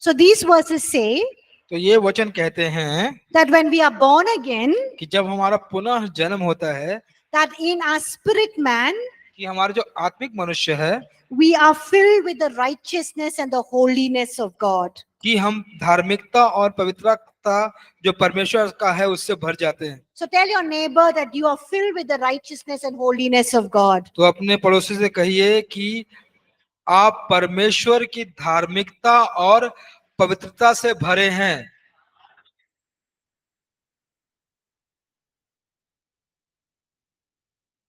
[SPEAKER 1] So these verses say
[SPEAKER 2] तो ये वचन कहते हैं
[SPEAKER 1] that when we are born again,
[SPEAKER 2] कि जब हमारा पुनः जन्म होता है,
[SPEAKER 1] that in our spirit man,
[SPEAKER 2] कि हमारा जो आत्मिक मनुष्य है,
[SPEAKER 1] we are filled with the righteousness and the holiness of God.
[SPEAKER 2] कि हम धार्मिकता और पवित्रता जो परमेश्वर का है उससे भर जाते हैं।
[SPEAKER 1] So tell your neighbor that you are filled with the righteousness and holiness of God.
[SPEAKER 2] तो अपने पड़ोसी से कहिए कि आप परमेश्वर की धार्मिकता और पवित्रता से भरे हैं।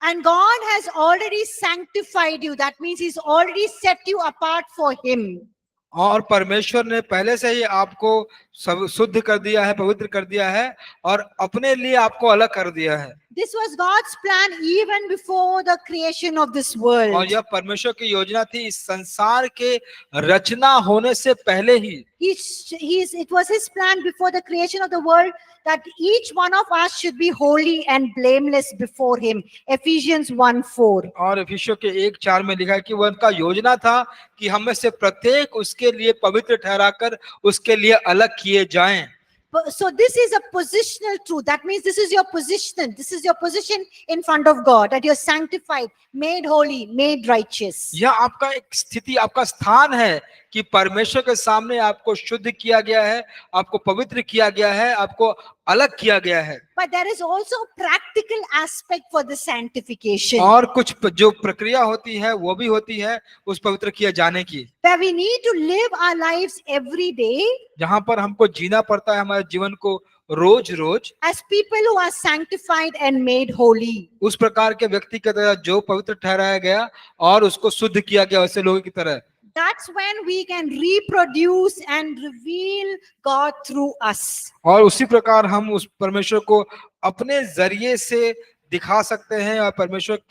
[SPEAKER 1] And God has already sanctified you. That means He's already set you apart for Him.
[SPEAKER 2] और परमेश्वर ने पहले से ही आपको सब शुद्ध कर दिया है, पवित्र कर दिया है और अपने लिए आपको अलग कर दिया है।
[SPEAKER 1] This was God's plan even before the creation of this
[SPEAKER 2] और
[SPEAKER 1] world.
[SPEAKER 2] यह परमेश्वर की योजना थी इस संसार के रचना होने से पहले ही।
[SPEAKER 1] It was His plan before the creation of the world that each one of us should be holy and blameless before Him. Ephesians 1:4.
[SPEAKER 2] और इफिसियों के 1:4 में लिखा है कि वह उनका योजना था कि हम में से प्रत्येक उसके लिए पवित्र ठहराकर उसके लिए अलग किए जाएं।
[SPEAKER 1] So this is a positional truth. That means this is your position. This is your position in front of God, that you're sanctified, made holy, made righteous.
[SPEAKER 2] यह आपका एक स्थिति, आपका स्थान है कि परमेश्वर के सामने आपको शुद्ध किया गया है, आपको पवित्र किया गया है, आपको अलग किया गया है।
[SPEAKER 1] But there is also a practical aspect for the sanctification,
[SPEAKER 2] और कुछ जो प्रक्रिया होती है वो भी होती है उस पवित्र किए जाने की,
[SPEAKER 1] where we need to live our lives every day
[SPEAKER 2] जहां पर हमको जीना पड़ता है हमारे जीवन को रोज रोज
[SPEAKER 1] as people who are sanctified and made holy.
[SPEAKER 2] उस प्रकार के व्यक्ति की तरह जो पवित्र ठहराया गया और उसको शुद्ध किया गया वैसे लोगों की तरह।
[SPEAKER 1] That's when we can reproduce and reveal God through us.
[SPEAKER 2] और उसी प्रकार हम उस परमेश्वर को अपने जरिए से दिखा सकते हैं और परमेश्वर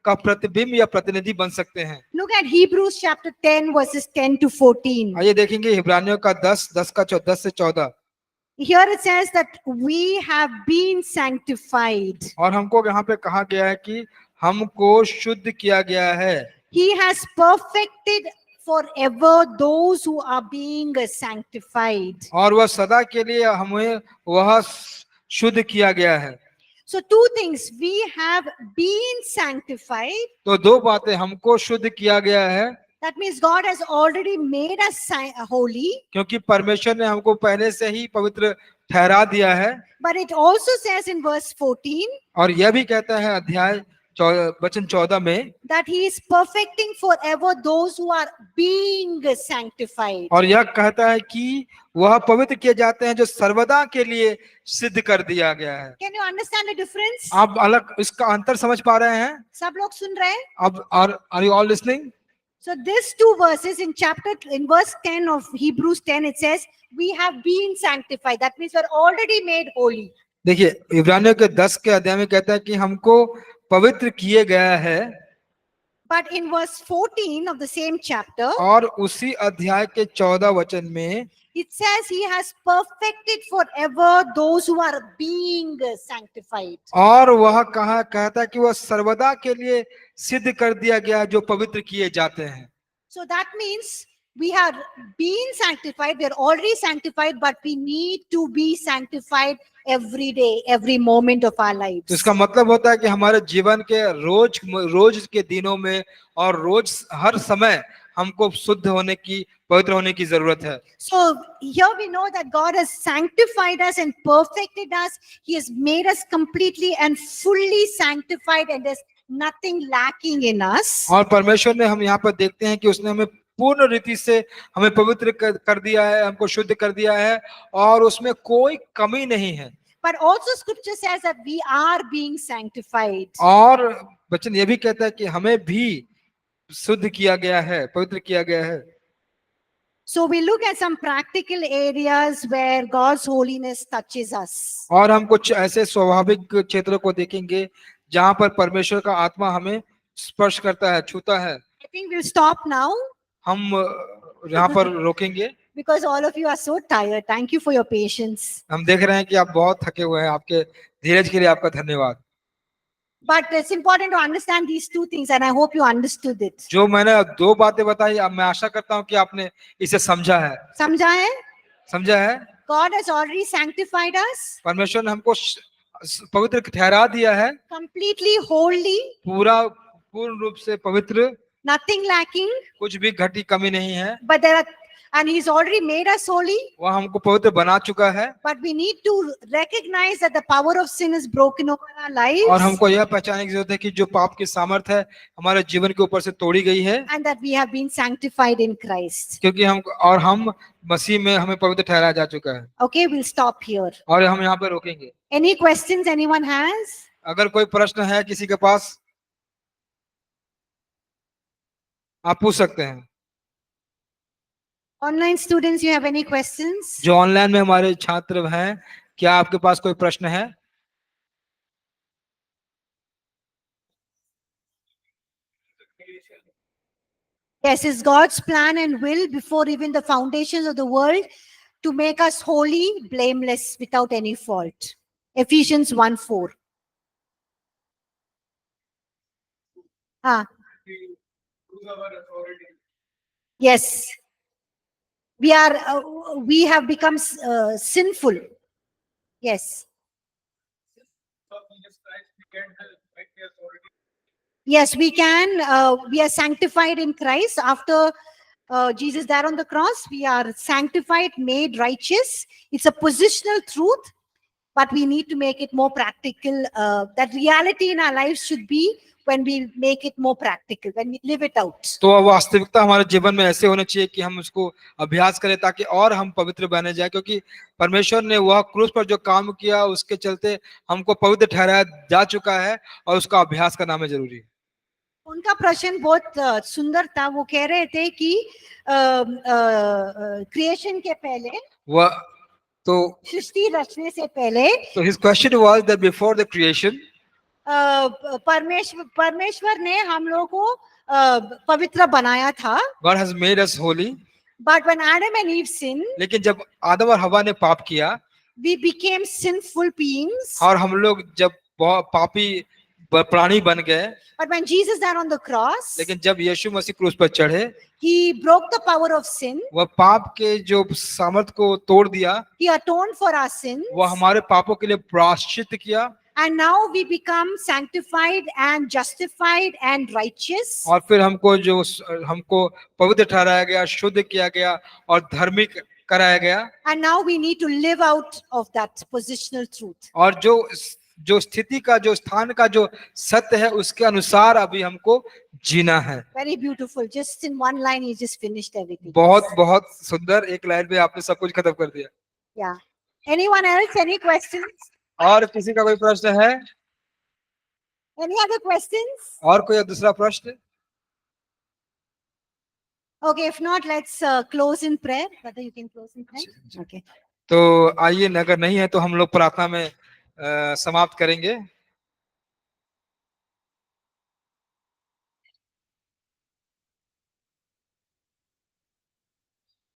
[SPEAKER 2] का प्रतिबिंब या प्रतिनिधि बन सकते हैं।
[SPEAKER 1] Look at Hebrews chapter 10 verses 10 to 14.
[SPEAKER 2] आइए देखेंगे इब्रानियों का 10 से 14।
[SPEAKER 1] Here it says that we have been sanctified.
[SPEAKER 2] और हमको यहाँ पे कहा गया है कि हमको शुद्ध किया गया है।
[SPEAKER 1] He has perfected forever those who are being sanctified.
[SPEAKER 2] और वह सदा के लिए हमें वह शुद्ध किया गया है।
[SPEAKER 1] So two things, we have been sanctified.
[SPEAKER 2] तो दो बातें, हमको शुद्ध किया गया है
[SPEAKER 1] That means God has already made us holy.
[SPEAKER 2] क्योंकि परमेश्वर ने हमको पहले से ही पवित्र ठहरा दिया है।
[SPEAKER 1] But it also says in verse 14
[SPEAKER 2] और यह भी कहता है अध्याय वचन 14 में
[SPEAKER 1] that he is perfecting forever those who are being sanctified.
[SPEAKER 2] और यह कहता है कि वह पवित्र किए जाते हैं जो सर्वदा के लिए सिद्ध कर दिया गया है।
[SPEAKER 1] Can you understand the difference?
[SPEAKER 2] आप अलग इसका अंतर समझ पा रहे हैं?
[SPEAKER 1] सब लोग सुन रहे हैं?
[SPEAKER 2] अब are you all listening?
[SPEAKER 1] So these two verses in verse 10 of Hebrews 10, it says, we have been sanctified. That means we're already made holy.
[SPEAKER 2] देखिए इब्रानियों के 10 के अध्याय में कहता है कि हमको पवित्र किए गया है।
[SPEAKER 1] But in verse 14 of the same chapter,
[SPEAKER 2] और उसी अध्याय के 14 वचन में
[SPEAKER 1] it says he has perfected forever those who are being sanctified.
[SPEAKER 2] और वह कहता है कि वह सर्वदा के लिए सिद्ध कर दिया गया जो पवित्र किए जाते हैं।
[SPEAKER 1] So that means we have been sanctified, we are already sanctified, but we need to be sanctified every day, every moment of our lives.
[SPEAKER 2] तो इसका मतलब होता है कि हमारे जीवन के रोज के दिनों में और रोज हर समय हमको शुद्ध होने की, पवित्र होने की जरूरत है।
[SPEAKER 1] So here we know that God has sanctified us and perfected us. He has made us completely and fully sanctified, and there's nothing lacking in us.
[SPEAKER 2] और परमेश्वर ने हम यहाँ पर देखते हैं कि उसने हमें पूर्ण रीति से हमें पवित्र कर दिया है, हमको शुद्ध कर दिया है और उसमें कोई कमी नहीं है।
[SPEAKER 1] But also scripture says that we are being sanctified.
[SPEAKER 2] और वचन ये भी कहता है कि हमें भी शुद्ध किया गया है, पवित्र किया गया है।
[SPEAKER 1] So we look at some practical areas where God's holiness touches us.
[SPEAKER 2] और हम कुछ ऐसे स्वाभाविक क्षेत्रों को देखेंगे जहां पर परमेश्वर का आत्मा हमें स्पर्श करता है, छूता है।
[SPEAKER 1] I think we'll stop now
[SPEAKER 2] हम यहाँ पर रोकेंगे
[SPEAKER 1] because all of you are so tired. Thank you for your patience.
[SPEAKER 2] हम देख रहे हैं कि आप बहुत थके हुए हैं, आपके धीरज के लिए आपका धन्यवाद।
[SPEAKER 1] But it's important to understand these two things, and I hope you understood it.
[SPEAKER 2] जो मैंने दो बातें बताई, अब मैं आशा करता हूं कि आपने इसे समझा है।
[SPEAKER 1] समझा है?
[SPEAKER 2] समझा है?
[SPEAKER 1] God has already sanctified us,
[SPEAKER 2] परमेश्वर ने हमको पवित्र ठहरा दिया है,
[SPEAKER 1] completely holy,
[SPEAKER 2] पूर्ण रूप से पवित्र,
[SPEAKER 1] nothing lacking.
[SPEAKER 2] कुछ भी घटी कमी नहीं है।
[SPEAKER 1] But and He's already made us holy.
[SPEAKER 2] वह हमको पवित्र बना चुका है।
[SPEAKER 1] But we need to recognize that the power of sin is broken over our lives,
[SPEAKER 2] और हमको यह पहचानने की जरूरत है कि जो पाप की सामर्थ्य है हमारे जीवन के ऊपर से तोड़ी गई है,
[SPEAKER 1] and that we have been sanctified in Christ.
[SPEAKER 2] क्योंकि हम मसीह में हमें पवित्र ठहराया जा चुका है।
[SPEAKER 1] Okay, we'll stop here.
[SPEAKER 2] और हम यहाँ पे रोकेंगे।
[SPEAKER 1] Any questions anyone has?
[SPEAKER 2] अगर कोई प्रश्न है किसी के पास, आप पूछ सकते हैं।
[SPEAKER 1] Online students, you have any questions?
[SPEAKER 2] जो ऑनलाइन में हमारे छात्र हैं, क्या आपके पास कोई प्रश्न है?
[SPEAKER 1] Yes, it's God's plan and will before even the foundations of the world to make us holy, blameless, without any fault. Ephesians 1:4. Yes. We have become sinful. Yes. Yes, we can. We are sanctified in Christ after Jesus died on the cross. We are sanctified, made righteous. It's a positional truth, but we need to make it more practical. That reality in our lives should be when we make it more practical, when we live it out.
[SPEAKER 2] तो वास्तविकता हमारे जीवन में ऐसे होना चाहिए कि हम उसको अभ्यास करें ताकि और हम पवित्र बने जाए, क्योंकि परमेश्वर ने वह क्रूस पर जो काम किया उसके चलते हमको पवित्र ठहराया जा चुका है और उसका अभ्यास करना हमें जरूरी है।
[SPEAKER 1] उनका प्रश्न बहुत सुंदर था। वो कह रहे थे कि क्रिएशन के पहले,
[SPEAKER 2] वह तो
[SPEAKER 1] सृष्टि रचने से पहले,
[SPEAKER 2] so his question was that before the creation,
[SPEAKER 1] परमेश्वर ने हम लोगों को पवित्र बनाया था।
[SPEAKER 2] God has made us holy.
[SPEAKER 1] But when Adam and Eve sinned,
[SPEAKER 2] लेकिन जब आदम और हवा ने पाप किया
[SPEAKER 1] we became sinful beings.
[SPEAKER 2] और हम लोग जब बहुत पापी प्राणी बन गए,
[SPEAKER 1] But when Jesus died on the cross,
[SPEAKER 2] लेकिन जब यीशु मसीह क्रूस पर चढ़े,
[SPEAKER 1] he broke the power of sin.
[SPEAKER 2] वह पाप के जो सामर्थ को तोड़ दिया,
[SPEAKER 1] He atoned for our sins.
[SPEAKER 2] वह हमारे पापों के लिए प्रायश्चित किया
[SPEAKER 1] And now we become sanctified and justified and righteous.
[SPEAKER 2] और फिर हमको पवित्र ठहराया गया, शुद्ध किया गया और धार्मिक कराया गया।
[SPEAKER 1] And now we need to live out of that positional truth.
[SPEAKER 2] और जो स्थिति का, जो स्थान का जो सत्य है उसके अनुसार अभी हमको जीना है।
[SPEAKER 1] Very beautiful. Just in one line, he just finished everything.
[SPEAKER 2] बहुत बहुत सुंदर, एक लाइन में आपने सब कुछ खत्म कर दिया।
[SPEAKER 1] Yeah. Anyone else? Any questions?
[SPEAKER 2] और किसी का कोई प्रश्न है?
[SPEAKER 1] Any other questions?
[SPEAKER 2] और कोई दूसरा प्रश्न?
[SPEAKER 1] Okay, if not, let's close in prayer. Brother, you can close in prayer. Okay.
[SPEAKER 2] तो आइए, अगर नहीं है तो हम लोग प्रार्थना में समाप्त करेंगे।